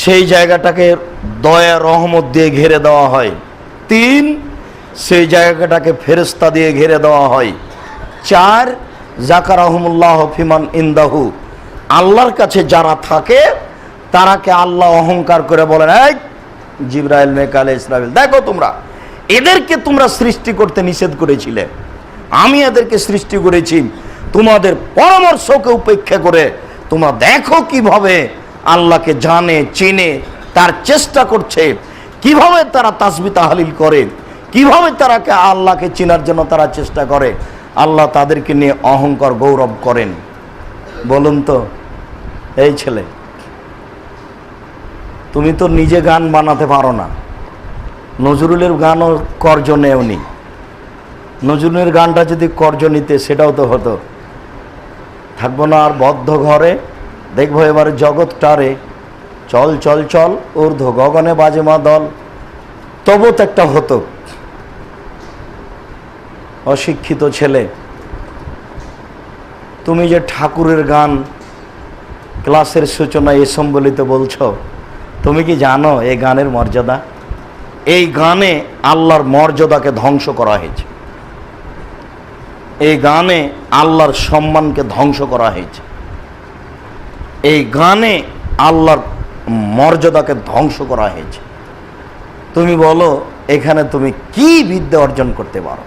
সেই জায়গাটাকে দয়া রহমত দিয়ে ঘিরে দেওয়া হয়। তিন, সেই জায়গাটাকে ফেরেশতা দিয়ে ঘিরে দেওয়া হয়। চার, যাকারাহুমুল্লাহ ফিমান ইনদাহু, আল্লাহর কাছে যারা থাকে তারাকে আল্লাহ অহংকার করে বলেন, এই জিবরাইল, মিকাইল, ইসরাফিল, দেখো তোমরা এদেরকে তোমরা সৃষ্টি করতে নিষেধ করেছিলে, আমি এদেরকে সৃষ্টি করেছি, তোমাদের পরামর্শকে উপেক্ষা করে তোমরা দেখো কিভাবে আল্লাহকে জানে, চিনে, তার চেষ্টা করছে, কিভাবে তারা তাসবিহ তাহলিল করে, কিভাবে তারাকে আল্লাহকে চেনার জন্য তারা চেষ্টা করে। আল্লাহ তাদেরকে নিয়ে অহংকার গৌরব করেন। বলুন তো, এই ছেলে, তুমি তো নিজে গান বানাতে পারো না, নজরুলের গানও কর্জ নেওনি। নজরুলের গানটা যদি কর্জ নিতে সেটাও তো হতো। থাকবো না আর বদ্ধ ঘরে, দেখবো এবারে জগৎটারে, চল চল চল ঊর্ধ্ব গগনে বাজে মা দল, তবু তো একটা হতো। অশিক্ষিত ছেলে, তুমি যে ঠাকুরের গান ক্লাসের সূচনায় সম্বলিত বলছো, তুমি কি জানো এই গানের মর্যাদা? এই গানে আল্লাহর মর্যাদাকে ধ্বংস করা হয়েছে, এই গানে আল্লাহর সম্মানকে ধ্বংস করা হয়েছে, এই গানে আল্লাহর মর্যাদাকে ধ্বংস করা হয়েছে। তুমি বলো এখানে তুমি কি বিদ্যা অর্জন করতে পারো?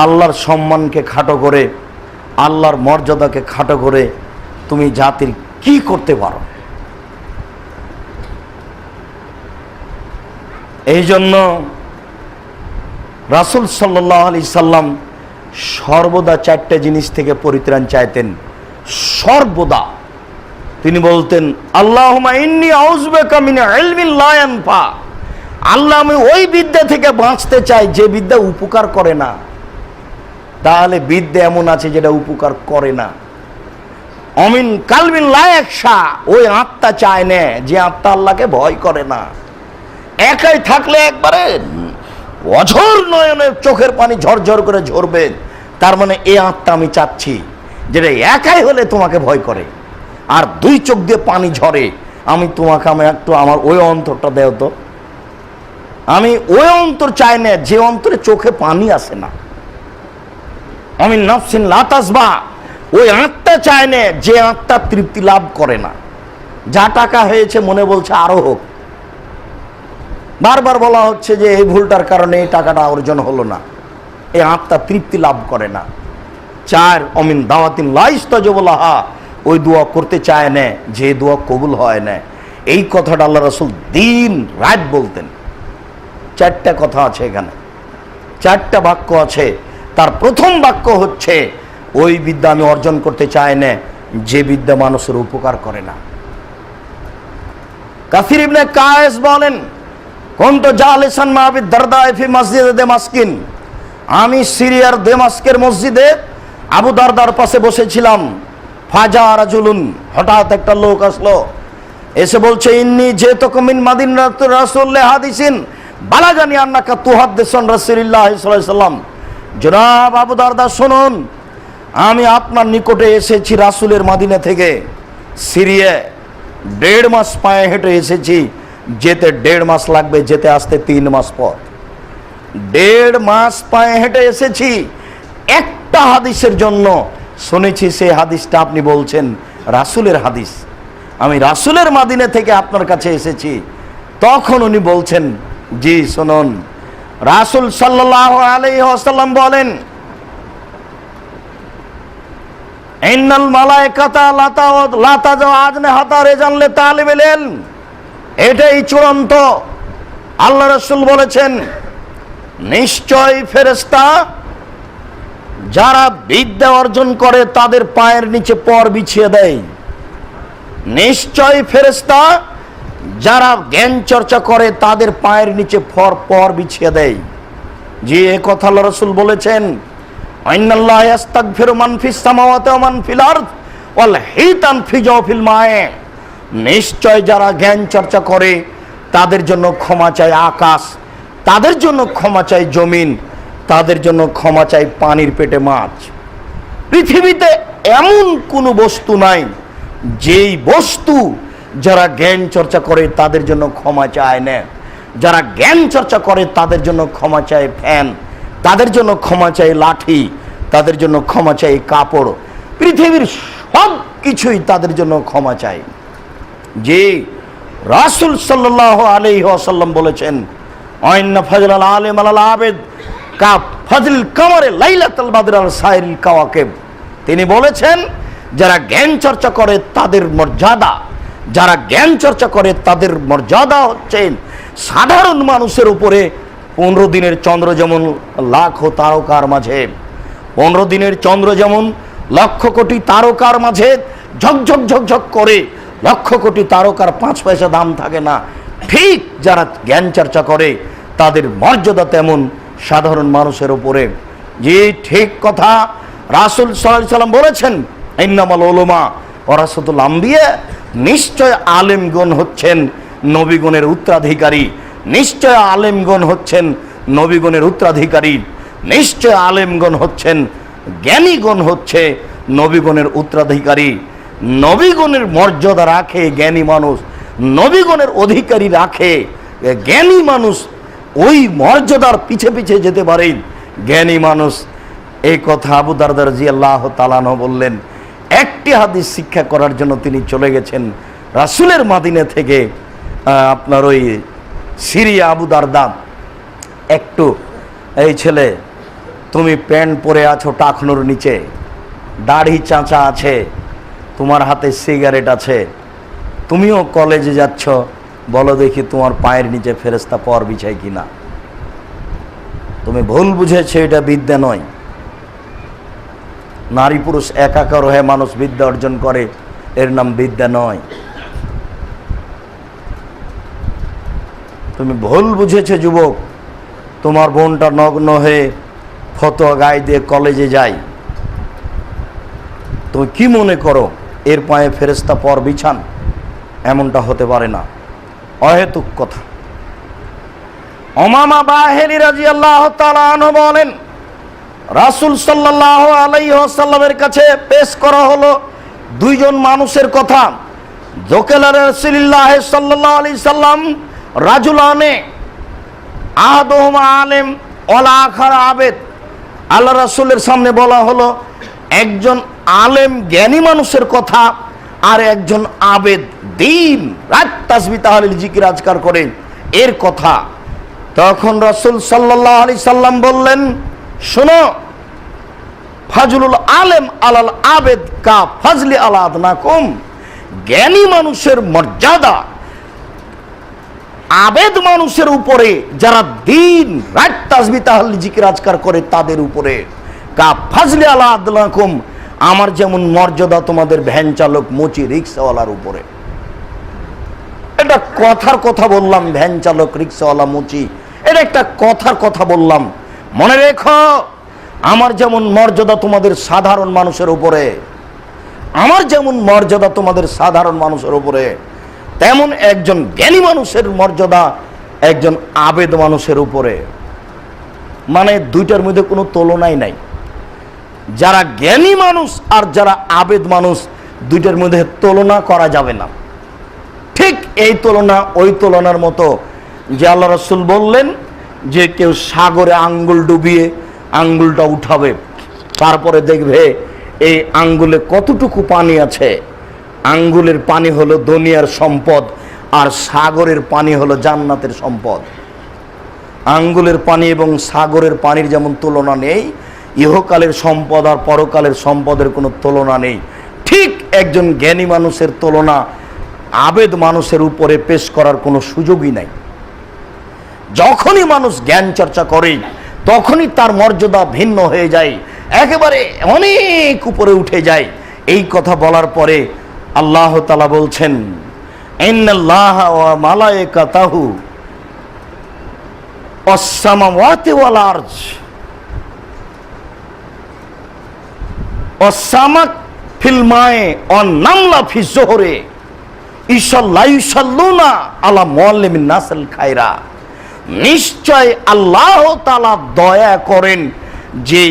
আল্লাহর সম্মানকে খাটো করে, আল্লাহর মর্যাদাকে খাটো করে তুমি জাতির কি করতে পারো? এই জন্য রাসূল সাল্লাল্লাহু আলাইহি সাল্লাম সর্বদা চারটে জিনিস থেকে পরিত্রাণ চাইতেন। সর্বদা তিনি বলতেন, আল্লাহুম্মা ইন্নী আউযু বিকা মিন ইলমিন লা ইয়ানফা, আল্লাহ আমি ওই বিদ্যা থেকে বাঁচতে চাই যে বিদ্যা উপকার করে না। তাহলে বিদ্যা এমন আছে যেটা উপকার করে না। অমিন কালবিন লা ইয়াখশা, ওই আত্মা চায় না যে আত্মা আল্লাহকে ভয় করে না। একাই থাকলে একবারে অঝর নয়নে চোখের পানি ঝরঝর করে ঝরবে, তার মানে এই আত্মা আমি চাচ্ছি যেটা একাই হলে তোমাকে ভয় করে আর দুই চোখ দিয়ে পানি ঝরে। আমি একটু আমার ওই অন্তরটা দেও তো। আমি ওই অন্তর চাই না যে অন্তরে চোখে পানি আসে না। আমি নাফসিন লা তাসবা, ওই আত্মা চায় না যে আত্মা তৃপ্তি লাভ করে না। যা টাকা হয়েছে মনে বলছে আরো হোক, বারবার বলা হচ্ছে যে এই ভুলটার কারণে এই টাকাটা অর্জন হলো না। এই আত্মা তৃপ্তি লাভ করে না। 4 অমিন দাওয়াতিন লা ইস্তাজাবু লাহা, ওই দোয়া করতে চায় না যে দোয়া কবুল হয় না। এই কথাটা আল্লাহ রাসূল দিন রাত বলতেন। 4টা কথা আছে এখানে, 4টা বাক্য আছে। তার প্রথম বাক্য হচ্ছে ওই বিদ্যা আমি অর্জন করতে চাই না যে বিদ্যা মানুষের উপকার করে না। কাসির ইবনে কায়েস বলেন, কুনতু জালিসান মা আবি দারদা ফি মসজিদ দামাস্কিন, আমি সিরিয়ার দামাস্কের মসজিদে আবু দারদার পাশে বসেছিলাম। ফাজা রাজুলুন, হঠাৎ একটা লোক আসলো, এসে বলছে, ইন্নী জিতুকা মিন মাদিনাতি রাসূলিল্লাহ হাদিসিন বালাগানি আন্নাকা তুহাদ্দিসুন রাসূলুল্লাহ সাল্লাল্লাহু আলাইহি ওয়াসাল্লাম। জনাব আবু দারদা শুনুন, আমি আপনার নিকটে এসেছি রাসূলের মদিনা থেকে। সিরিয়া 1.5 মাস পায়ে হেঁটে এসেছি, যেতে 1.5 মাস লাগবে, যেতে আসতে 3 মাস পর। 1.5 মাস পায়ে হেঁটে এসেছি একটা হাদিসের জন্য। শুনেছি সেই হাদিসটা আপনি বলছেন রাসূলের হাদিস, আমি রাসূলের মদিনা থেকে আপনার কাছে এসেছি। তখন উনি বলছেন, জি শুনুন, রাসূল সাল্লাল্লাহু আলাইহি ওয়াসাল্লাম বলেন, ইন্নাল মালায়েকাতা লা তাযু আজনিহাতা রিজাল লিতালিবিল ইলম, এটাই চূড়ান্ত। আল্লাহ রাসূল বলেছেন, নিশ্চয় ফেরেশতা যারা বিদ্যা অর্জন করে তাদের পায়ের নিচে পর বিছিয়ে দেয়। নিশ্চয় ফেরেশতা যারা জ্ঞান চর্চা করে তাদের পায়ের নিচে পর বিছিয়ে দেয়। যে এ কথা আল্লাহ রাসূল বলেছেন, ইন্নাল্লাহা ইস্তাগফিরু মান ফিস সামাওয়াতি ওয়া মান ফিল আরদ ওয়াল হিতান ফি জাওফিল মায়ে, নিশ্চয় যারা জ্ঞান চর্চা করে তাদের জন্য ক্ষমা চায় আকাশ, তাদের জন্য ক্ষমা চায় জমিন, তাদের জন্য ক্ষমা চায় পানির পেটে মাছ। পৃথিবীতে এমন কোনো বস্তু নাই যেই বস্তু যারা জ্ঞান চর্চা করে তাদের জন্য ক্ষমা চায় না। যারা জ্ঞান চর্চা করে তাদের জন্য ক্ষমা চায় ফ্যান, তাদের জন্য ক্ষমা চায় লাঠি, তাদের জন্য ক্ষমা চায় কাপড়, পৃথিবীর সব কিছুই তাদের জন্য ক্ষমা চায়। যে রাসূল সাল্লাল্লাহু আলাইহি ওয়াসাল্লাম বলেছেন, আইন্না ফাজলাল আলিম আলাল আবেদ কা ফাজল কামারে লাইলাতুল বদর আল সাইরিল কাওয়াকিব। তিনি বলেছেন, যারা জ্ঞান চর্চা করে তাদের মর্যাদা, যারা জ্ঞান চর্চা করে তাদের মর্যাদা হচ্ছে সাধারণ মানুষের উপরে 15 দিনের চন্দ্র যেমন লাখো তারকার মাঝে, 15 দিনের চন্দ্র যেমন লক্ষ কোটি তারকার মাঝে ঝকঝক ঝকঝক করে, লক্ষ কোটি তারকার 5 পয়সা দাম থাকে না, ঠিক যারা জ্ঞান চর্চা করে তাদের মর্যাদা তেমন সাধারণ মানুষের উপরে। যে ঠিক কথা রাসূল সাল্লাল্লাহু আলাইহি ওয়াসাল্লাম বলেছেন, ইন্নামাল উলামা ওয়ারাসাতুল আম্বিয়া, নিশ্চয় আলেমগণ হচ্ছেন নবীগণের উত্তরাধিকারী, নিশ্চয় আলেমগণ হচ্ছেন নবীগণের উত্তরাধিকারী, নিশ্চয় আলেমগণ হচ্ছেন, জ্ঞানীগণ হচ্ছে নবীগণের উত্তরাধিকারী। নবীগণের মর্যাদা রাখে জ্ঞানী মানুষ, নবীগণের অধিকারী রাখে জ্ঞানী মানুষ, ওই মর্যাদার পিছে পিছে যেতে পারে জ্ঞানী মানুষ। এই কথা আবু দারদা রাদিয়াল্লাহু তাআলা আনহু বললেন। একটি হাদিস শিক্ষা করার জন্য তিনি চলে গেছেন রাসূলের মদিনা থেকে আপনার ওই সিরিয়া। আবু দারদা, একটু এই ছেলে, তুমি প্যান্ট পরে আছো টাকনোর নিচে, দাড়ি চাঁচা আছে, তোমার হাতে সিগারেট আছে, তুমিও কলেজে যাচ্ছ, বলো দেখি তোমার পায়ের নিচে ফেরেশতা পর বিছায় কিনা। তুমি ভুল বুঝেছো, এটা বিদ্যা নয়। নারী পুরুষ একাকার হয়ে মানুষ বিদ্যা অর্জন করে, এর নাম বিদ্যা নয়। তুমি ভুল বুঝেছো যুবক, তোমার বোনটা নগ্ন হয়ে ফতোয়া গায়ে দিয়ে কলেজে যায়, তুমি কি মনে করো এর পায়ে ফেরেশতা পর বিছান? এমনটা হতে পারে না, অহেতুক কথা। উমামা বাহিলি রাদিয়াল্লাহু তাআলা আনহু বলেন, রাসূল সাল্লাল্লাহু আলাইহি ওয়াসাল্লামের কাছে পেশ করা হলো 2 জন মানুষের কথা। যুকিলা রাসূলুল্লাহ সাল্লাল্লাহু আলাইহি সাল্লাম রাজুলানে আহাদুহুমা আলিম ওয়াল আখার আবেদ। আল্লাহ রাসূলের সামনে বলা হলো একজন আলেম জ্ঞানী মানুষের কথা, আর একজন আবেদ দিন রাত তাসবিহ তাহলিল জিকির আজকার করে এর কথা। তখন রাসূল সাল্লাল্লাহু আলাইহি সাল্লাম বললেন, শোনো, ফাজলুল আলেম আলাল আবেদ কা ফাজলি আলা আদনাকুম, জ্ঞানী মানুষের মর্যাদা আবেদ মানুষের উপরে, যারা দিন রাত তাসবিহ তাহলিল জিকির আজকার করে তাদের উপরে, কা ফাজলি আলা আদনাকুম, আমার যেমন মর্যাদা তোমাদের ভ্যান চালক মুচি রিক্সাওয়ালার উপরে। এটা কথার কথা বললাম, ভ্যান চালক রিক্সাওয়ালা মুচি, এটা একটা কথার কথা বললাম। মনে রেখো, আমার যেমন মর্যাদা তোমাদের সাধারণ মানুষের উপরে, আমার যেমন মর্যাদা তোমাদের সাধারণ মানুষের উপরে, তেমন একজন জ্ঞানী মানুষের মর্যাদা একজন আবেদ মানুষের উপরে। মানে দুইটার মধ্যে কোনো তুলনাই নাই। যারা জ্ঞানী মানুষ আর যারা আবেদ মানুষ, দুইটার মধ্যে তুলনা করা যাবে না। ঠিক এই তুলনা ওই তুলনার মতো যে আল্লাহ রাসূল বললেন যে কেউ সাগরে আঙ্গুল ডুবিয়ে আঙ্গুলটা উঠাবে, তারপরে দেখবে এই আঙ্গুলে কতটুকু পানি আছে। আঙ্গুলের পানি হলো দুনিয়ার সম্পদ, আর সাগরের পানি হলো জান্নাতের সম্পদ। আঙ্গুলের পানি এবং সাগরের পানির যেমন তুলনা নেই, ইহকালের সম্পদ আর পরকালের সম্পদের কোনো তুলনা নেই। ঠিক একজন জ্ঞানী মানুষের তুলনা আবেদ মানুষের উপরে পেশ করার কোনো সুযোগই নাই। যখনই মানুষ জ্ঞান চর্চা করে তখনই তার মর্যাদা ভিন্ন হয়ে যায়, একেবারে অনেক উপরে উঠে যায়। এই কথা বলার পরে আল্লাহ তাআলা বলছেন, ইন্নাল্লাহা ওয়া মালায়েকাতাহু ওয়াস-সামাওয়াতি ওয়াল আরজ ওয়াস-সামাক ফিল মায়ে ওয়ান নামলা ফি যুহরে ইসাল্লায়ুসাল্লুনা আলা মুআল্লিমিন নাসিল খায়রা। নিশ্চয় আল্লাহ তাআলা দয়া করেন যে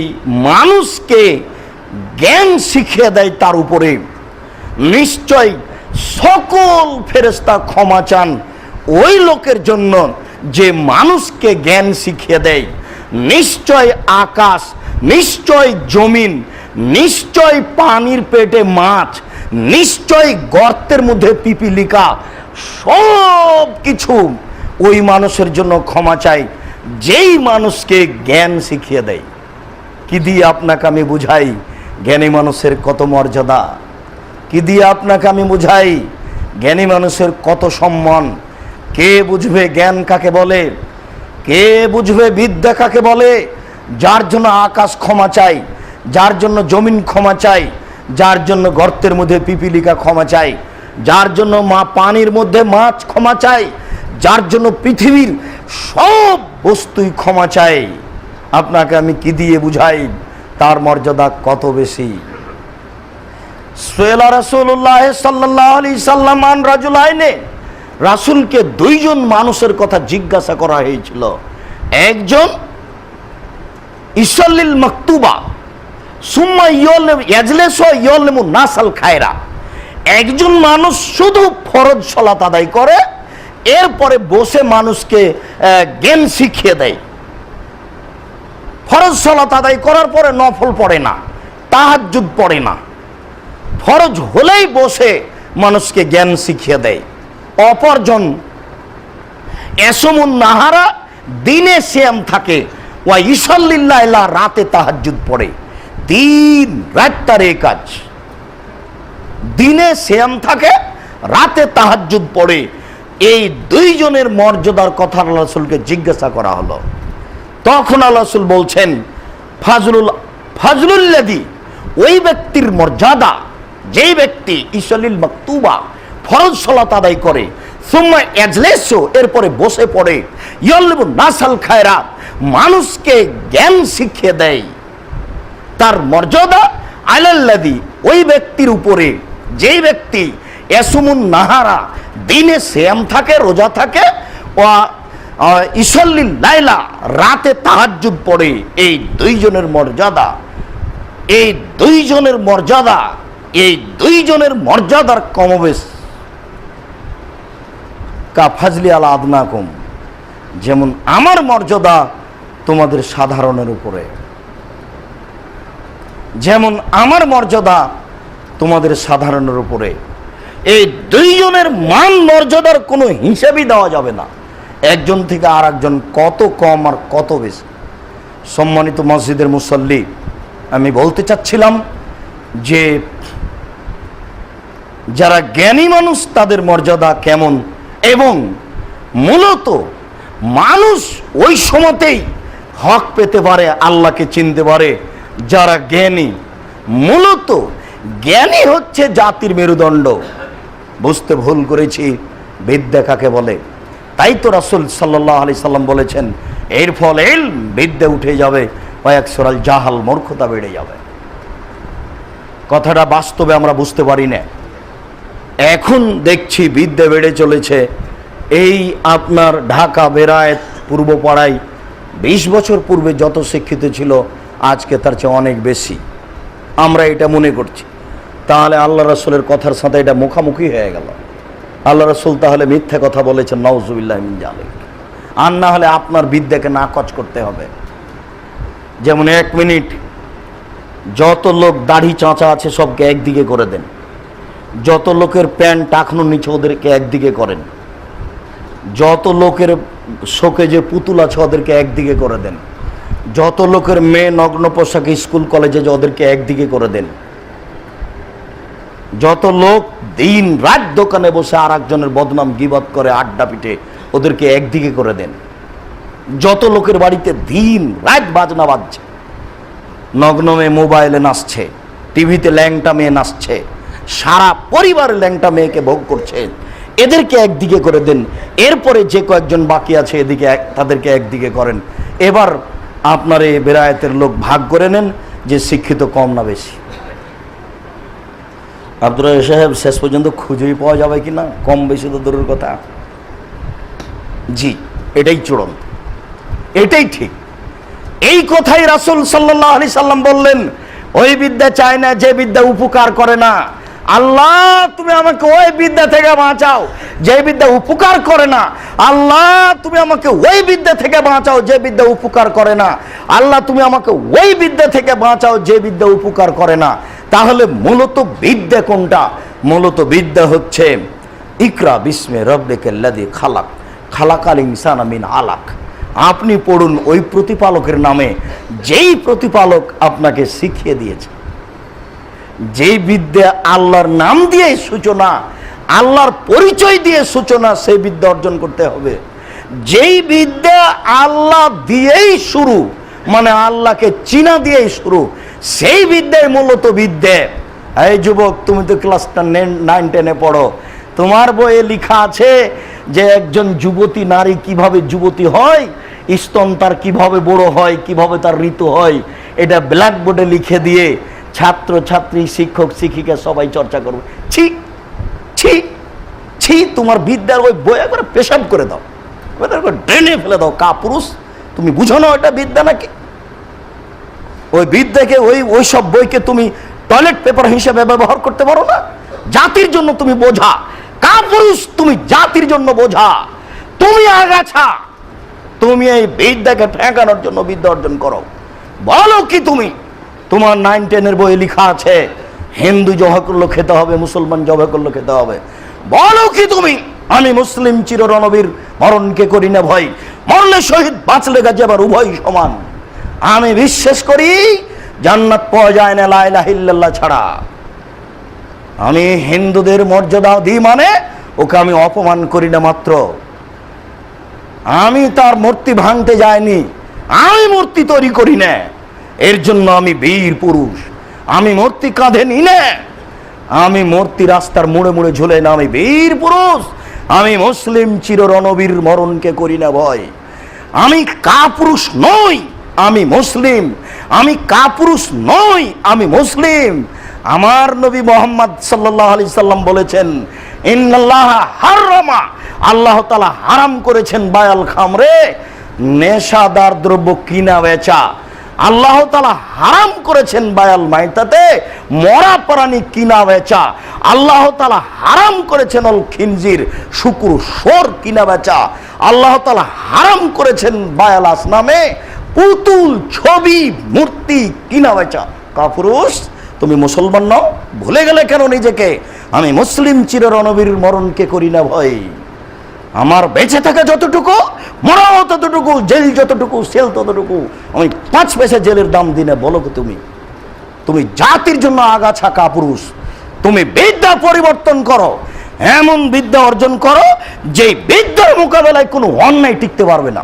মানুষকে জ্ঞান শিখিয়ে দেয় তার উপরে। নিশ্চয় সকল ফেরেশতা ক্ষমা চান ওই লোকের জন্য যে মানুষকে জ্ঞান শিখিয়ে দেয়। নিশ্চয় আকাশ, নিশ্চয় জমিন, নিশ্চয় পানির পেটে মাছ, নিশ্চয় গর্তের মধ্যে পিপিলিকা, সব কিছু ওই মানুষের জন্য ক্ষমা চাই যেই মানুষকে জ্ঞান শিখিয়ে দেয়। কি দিয়ে আপনাকে আমি বুঝাই জ্ঞানী মানুষের কত মর্যাদা? কি দিয়ে আপনাকে আমি বুঝাই জ্ঞানী মানুষের কত সম্মান? কে বুঝবে জ্ঞান কাকে বলে? কে বুঝবে বিদ্যা কাকে বলে? যার জন্য আকাশ ক্ষমা চাই, যার জন্য জমিন ক্ষমা চাই, যার জন্য গর্তের মধ্যে পিপিলিকা ক্ষমা চাই, যার জন্য পানির মধ্যে মাছ ক্ষমা চাই, যার জন্য পৃথিবীর সব বস্তুই ক্ষমা চাই। আপনাকে আমি কি দিয়ে বুঝাই তার মর্যাদা কত বেশি? সুয়েলা রাসূলুল্লাহ সাল্লাল্লাহু আলাইহি সাল্লাম আন রাজুলাইনে, রাসূলকে দুইজন মানুষের কথা জিজ্ঞাসা করা হয়েছিল। একজন ইসাল্লিল মাকতুবা সুম্মা ইয়াজলিসু ইয়ালমু নাসাল খায়রা, একজন মানুষ শুধু ফরজ সালাত আদায় করে, এরপরে বসে মানুষকে জ্ঞান শিখিয়ে দেয়। ফরজ সালাত আদায় করার পরে নফল পড়ে না, তাহাজ্জুদ পড়ে না, ফরজ হলেই বসে মানুষকে জ্ঞান শিখিয়ে দেয়। অপরজন ইয়াসুমুন নাহারা, দিনে সিয়াম থাকে, ওয়া ইসাল্লিল লাইলা, রাতে তাহাজ্জুদ পড়ে। দিন রাত তার এই কাজ, দিনে সিয়াম থাকে, রাতে তাহাজ্জুদ পড়ে। এই দুইজনের মর্যাদার কথা আল্লাহ রাসূলকে জিজ্ঞাসা করা হলো। তখন আল্লাহ রাসূল বলছেন, ফাজলুল্লাযী, ওই ব্যক্তির মর্যাদা যেই ব্যক্তি ইসাল্লিল মাকতুবা, ফরজ সালাত আদায় করে, সুম্মা ইয়াজলিসু, এরপরে বসে পড়ে, ইয়ালমু নাসাল খায়রাত, মানুষকে জ্ঞান শিখিয়ে দেয়। তার মর্যাদা আলাল্লাযী, ওই ব্যক্তির উপরে যেই ব্যক্তি ইয়াসুমুন নাহারা, দিনে সিয়াম থাকে, রোজা থাকে, ওয়া ইসাল্লিল লাইলা, রাতে তাহাজ্জুদ পড়ে। এই দুইজনের মর্যাদা, এই দুইজনের মর্যাদা, এই দুইজনের মর্যাদার কমবেশ কা ফাজলি আলা আদনাকুম, যেমন আমার মর্যাদা তোমাদের সাধারণের উপরে, যেমন আমার মর্যাদা তোমাদের সাধারণের উপরে। এই দুইজনের মান মর্যাদার কোনো হিসাবই দেওয়া যাবে না, একজন থেকে আর একজন কত কম আর কত বেশি। সম্মানিত মসজিদের মুসল্লি, আমি বলতে চাচ্ছিলাম যে যারা জ্ঞানী মানুষ তাদের মর্যাদা কেমন, এবং মূলত মানুষ ওই সময়তেই হক পেতে পারে, আল্লাহকে চিনতে পারে যারা জ্ঞানী। মূলত জ্ঞানী হচ্ছে জাতির মেরুদণ্ড। বুঝতে ভুল করেছি, বিদ্যা কাকে বলে। তাই তো রাসূল সাল্লাল্লাহু আলাইহি সাল্লাম বলেছেন, এর ফলে বিদ্যা উঠে যাবে, ওয়াকসুরাল জাহাল, মূর্খতা বেড়ে যাবে। কথাটা বাস্তবে আমরা বুঝতে পারি না। এখন দেখছি বিদ্যা বেড়ে চলেছে। এই আপনার ঢাকা বেরায়েত পূর্বপাড়ায় 20 বছর পূর্বে যত শিক্ষিত ছিল আজকে তার চেয়ে অনেক বেশি, আমরা এটা মনে করছি। তাহলে আল্লাহ রাসূলের কথার সাথে এটা মুখামুখি হয়ে গেল। আল্লাহ রাসূল তাহলে মিথ্যা কথা বলেছেন, নাউযুবিল্লাহি মিন যালিক। আর না হলে আপনার বিদ্যাকে নাকচ করতে হবে। যেমন 1 মিনিট, যত লোক দাড়ি চাঁচা আছে সবকে একদিকে করে দেন, যত লোকের প্যান্ট টাকনোর নিচে ওদেরকে একদিকে করেন, যত লোকের শোকে যে পুতুল আছে ওদেরকে একদিকে করে দেন, যত লোকের মেয়ে নগ্ন পোশাকে স্কুল কলেজে যে ওদেরকে একদিকে করে দেন, যত লোক দিন রাত দোকানে বসে আর একজনের বদনাম গীবত করে আড্ডা পিটে ওদেরকে একদিকে করে দেন, যত লোকের বাড়িতে দিন রাত বাজনা বাজছে, নগ্ন মেয়ে মোবাইলে নাচছে, টিভিতে ল্যাংটা মেয়ে নাচছে, সারা পরিবার ল্যাংটা মেয়েকে ভোগ করছে, এদেরকে একদিকে করে দেন। এরপরে যে কয়েকজন বাকি আছে এদিকে তাদেরকে একদিকে করেন। এবার আপনার এই বেরায়েতের লোক ভাগ করে নেন যে শিক্ষিত কম না বেশি। আব্দুর রাজ্জাক সাহেব শেষ পর্যন্ত খুঁজেই পাওয়া যাবে কি না, কম বেশি তো দূরের কথা। জি, এটাই চূড়ান্ত, এটাই ঠিক। এই কথাই রাসূল সাল্লাল্লাহু আলাইহি সাল্লাম বললেন, ওই বিদ্যা চায় না যে বিদ্যা উপকার করে না। আল্লাহ তুমি আমাকে ওই বিদ্যা থেকে বাঁচাও যে বিদ্যা উপকার করে না। আল্লাহ তুমি আমাকে ওই বিদ্যা থেকে বাঁচাও যে বিদ্যা উপকার করে না। আল্লাহ তুমি আমাকে ওই বিদ্যা থেকে বাঁচাও যে বিদ্যা উপকার করে না। তাহলে মূলত বিদ্যা কোনটা? মূলত বিদ্যা হচ্ছে ইকরা বিস্মে রব্বিকাল্লাযী খালাক, খালাকাল ইনসানা মিন আলাক। আপনি পড়ুন ওই প্রতিপালকের নামে যেই প্রতিপালক আপনাকে শিখিয়ে দিয়েছে। যেই বিদ্যা আল্লাহর নাম দিয়ে সূচনা, আল্লাহর পরিচয় দিয়ে সূচনা, সেই বিদ্যা অর্জন করতে হবে। যেই বিদ্যা আল্লাহ দিয়েই শুরু, মানে আল্লাহকে চিনা দিয়েই শুরু, সেই বিদ্যাই মূলত বিদ্যা। এই যুবক, তুমি তো ক্লাস 9-10-এ পড়ো, তোমার বইয়ে লেখা আছে যে একজন যুবতী নারী কিভাবে যুবতী হয়, স্তন তার কিভাবে বড় হয়, কিভাবে তার ঋতু হয়, এটা ব্ল্যাকবোর্ডে লিখে দিয়ে ছাত্র ছাত্রী, শিক্ষক শিক্ষিকা সবাই চর্চা করবে। ছি ছি ছি, তোমার বিদ্যার ওই বই একবার পেশাব করে দাও, ড্রেনে ফেলে দাও। কাপুরুষ, তুমি বুঝো না ওটা বিদ্যা নাকি? ওই বিদ্যাকে ওই সব বইকে তুমি টয়লেট পেপার হিসেবে ব্যবহার করতে পারো না? জাতির জন্য তুমি বোঝা। কাপুরুষ, তুমি জাতির জন্য বোঝা, তুমি আগাছা। তুমি এই বিদ্যাকে ফেঁকানোর জন্য বিদ্যা অর্জন করো। বলো কি তুমি? তোমার 9-10-এর বইয়ে লেখা আছে হিন্দু জবাই করলে খেতে হবে, মুসলমান জবাই করলে খেতে হবে। বলো কি তুমি? আমি মুসলিম চির রণবীর, মরণকে করি না ভয়, মরলে শহীদ, বাঁচলে গাজী, আবার উভয় সমান। আমি বিশ্বাস করি জান্নাত পাওয়া যায় না লা ইলাহা ইল্লাল্লাহ ছাড়া। আমি হিন্দুদের মর্যাদা দিই মানে ওকে আমি অপমান করি না মাত্র। আমি তার মূর্তি ভাঙতে যাইনি, আমি মূর্তি তৈরি করি না। এর জন্য আমি বীর পুরুষ। আমি মূর্তি কাঁধে নি না, আমি মূর্তি রাস্তার মুড়ে মুড়ে ঝুলে না, আমি বীর পুরুষ। আমি মুসলিম চির রণবীর, মরণকে করি না ভয়। আমি কাপুরুষ নই, আমি মুসলিম। আমি কাপুরুষ নই, আমি মুসলিম। আমার নবী মুহাম্মদ সাল্লাল্লাহু আলাইহি সাল্লাম বলেছেন, ইন্নাল্লাহা হারামা, আল্লাহ তাআলা হারাম করেছেন বায়াল খামরে, নেশাদার দ্রব্য কিনা বেচা। আল্লাহ তাআলা হারাম করেছেন বায়াল মাইতাতে, মরা প্রাণী কিনা বেচা। আল্লাহ তাআলা হারাম করেছেন অল খিনজির, শুকুর শোর কিনা বেচা। আল্লাহ তাআলা হারাম করেছেন বায়াল আসনামে, পুতুল, ছবি, মূর্তি কিনা বেচা। কাপুরুষ, তুমি মুসলমান নও? ভুলে গেলে কেন নিজেকে? আমি মুসলিম চির রণবীর, মরণকে করি না ভয়। আমার বেঁচে থাকা যতটুকু, মরাও ততটুকু, জেল যতটুকু, সেল ততটুকু, আমি 5 পয়সা জেলের দাম দিনে। বলো তুমি জাতির জন্য আগাছা কাপুরুষ। তুমি বিদ্যা পরিবর্তন করো, এমন বিদ্যা অর্জন করো যে বিদ্যার মোকাবেলায় কোনো অন্যায় টিকতে পারবে না।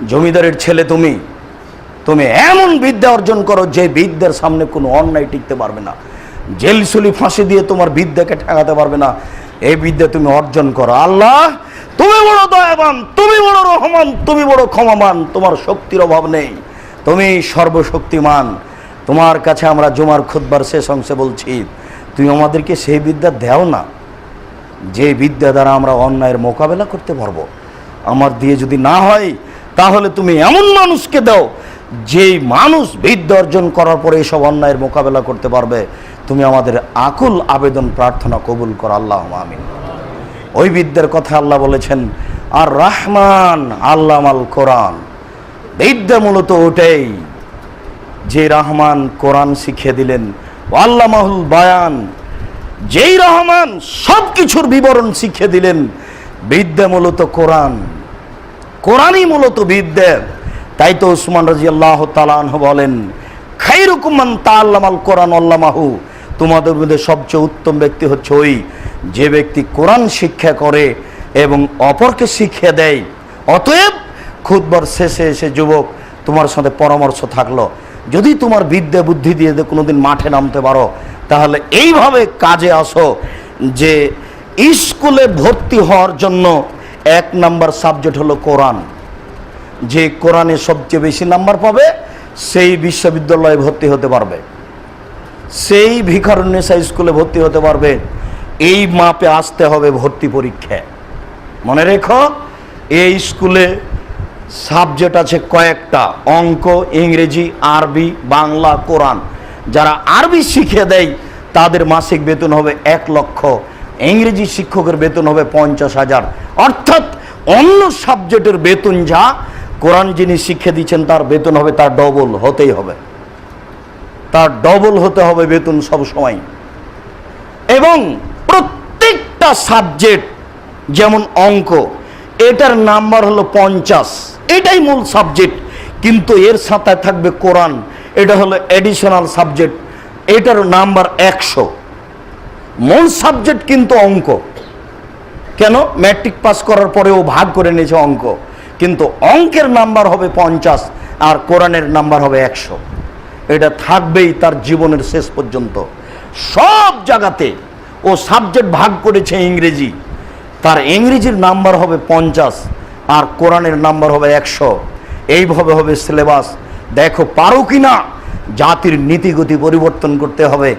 জমিদারের ছেলে তুমি এমন বিদ্যা অর্জন করো যে বিদ্যার সামনে কোনো অন্যায় টিকতে পারবে না। জেলসুলি ফাঁসি দিয়ে তোমার বিদ্যাকে ঠেকাতে পারবে না। এই বিদ্যা তুমি অর্জন করো। আল্লাহ তুমি বড় দয়াবান, তুমি বড় রহমান, তুমি বড় ক্ষমাবান, তোমার শক্তির অভাব নেই, তুমি সর্বশক্তিমান। তোমার কাছে আমরা জুমার খুতবার শেষ অংশে বলছি, তুমি আমাদেরকে সেই বিদ্যা দাও না যে বিদ্যা দ্বারা আমরা অন্যায়ের মোকাবেলা করতে পারবো। আমার দিয়ে যদি না হয়, তাহলে তুমি এমন মানুষকে দাও যেই মানুষ বিদ্যা অর্জন করার পরে এইসব অন্যায়ের মোকাবেলা করতে পারবে। তুমি আমাদের আকুল আবেদন প্রার্থনা কবুল করো, আল্লাহ আমিন। ওই বিদ্যার কথা আল্লাহ বলেছেন, আর রহমান আল্লামাল কোরআন। বিদ্যা মূলত ওটাই যে রহমান কোরআন শিখিয়ে দিলেন। আল্লামাহুল বায়ান, যেই রহমান সব কিছুর বিবরণ শিখিয়ে দিলেন। বিদ্যা মূলত কোরআন, কোরআনই মূলত বিদ্যা। তাই তো উসমান রাদিয়াল্লাহু তাআলা আনহু বলেন, খায়রুকুম মান তাআল্লামাল কোরআন আল্লামাহু। তোমাদের মধ্যে সবচেয়ে উত্তম ব্যক্তি হচ্ছে ওই যে ব্যক্তি কোরআন শিক্ষা করে এবং অপরকে শিক্ষা দেয়। অতএব খুতবার শেষে এসে যুবক, তোমার সাথে পরামর্শ থাকলো, যদি তোমার বিদ্যা বুদ্ধি দিয়ে কোনোদিন মাঠে নামতে পারো, তাহলে এইভাবে কাজে আসো যে স্কুলে ভর্তি হওয়ার জন্য 1 নাম্বার সাবজেক্ট হলো কোরআন। যে কোরআনে সবচেয়ে বেশি নাম্বার পাবে সেই বিশ্ববিদ্যালয়ে ভর্তি হতে পারবে, সেই ভিখারুন্নেসা স্কুলে ভর্তি হতে পারবে। এই মাপে আসতে হবে ভর্তি পরীক্ষায়। মনে রেখো, এই স্কুলে সাবজেক্ট আছে কয়েকটা, অঙ্ক, ইংরেজি, আরবি, বাংলা, কোরআন। যারা আরবি শিখে দেয় তাদের মাসিক বেতন হবে 1 লক্ষ, ইংরেজি শিক্ষকের বেতন হবে 50,000। অর্থাৎ অন্য সাবজেক্টের বেতন যা, কোরআন যিনি শিক্ষা দিচ্ছেন তার বেতন হবে তার ডবল, হতেই হবে, তার ডবল হতে হবে বেতন সব সময়। এবং প্রত্যেকটা সাবজেক্ট, যেমন অঙ্ক, এটার নাম্বার হলো 50, এটাই মূল সাবজেক্ট, কিন্তু এর সাথে থাকবে কোরআন, এটা হলো এডিশনাল সাবজেক্ট, এটার নাম্বার 100। মূল সাবজেক্ট কিন্তু অঙ্ক। কেন? ম্যাট্রিক পাস করার পরেও ভাগ করে নিয়েছে অঙ্ক, কিন্তু অঙ্কের নাম্বার হবে 50 আর কোরআনের নাম্বার হবে 100। এটা থাকবেই তার জীবনের শেষ পর্যন্ত। সব জায়গাতে ও সাবজেক্ট ভাগ করেছে ইংরেজি, তার ইংরেজির নাম্বার হবে 50 আর কোরআনের নাম্বার হবে 100। এইভাবে হবে সিলেবাস। দেখো পারো কিনা। জাতির নীতিগতি পরিবর্তন করতে হবে।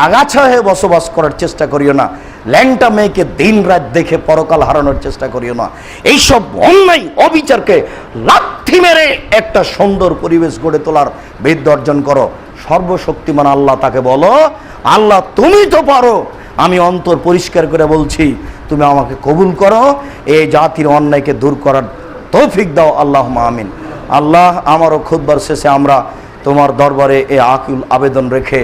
আগাছা হয়ে বসবাস করার চেষ্টা করিও না। ল্যাংটা মেয়েকে দিন রাত দেখে পরকাল হারানোর চেষ্টা করিও না। এইসব অন্যায় অবিচারকে লাথি মেরে একটা সুন্দর পরিবেশ গড়ে তোলার বিদ্যা অর্জন করো। সর্বশক্তিমান আল্লাহ তাকে বলো, আল্লাহ তুমি তো পারো, আমি অন্তর পরিষ্কার করে বলছি, তুমি আমাকে কবুল করো, এই জাতির অন্যায়কে দূর করার তৌফিক দাও, আল্লাহুম্মা আমিন। আল্লাহ, আমারও খুতবার শেষে আমরা তোমার দরবারে এই আকুল আবেদন রেখে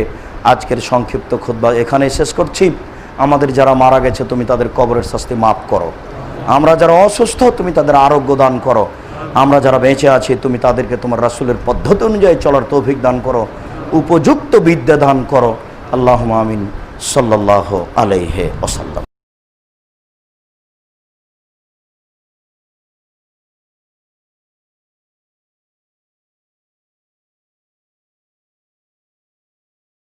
আজকের সংক্ষিপ্ত খুতবা এখানেই শেষ করছি। আমাদের যারা মারা গেছে তুমি তাদের কবরের শাস্তি মাফ করো। আমরা যারা অসুস্থ তুমি তাদের আরোগ্য দান করো। আমরা যারা বেঁচে আছি তুমি তাদেরকে তোমার রাসূলের পদ্ধতি অনুযায়ী চলার তৌফিক দান করো, উপযুক্ত বিদ্যা দান করো। আল্লাহুম্মা আমিন। সাল্লাল্লাহু আলাইহি ওয়াসাল্লাম।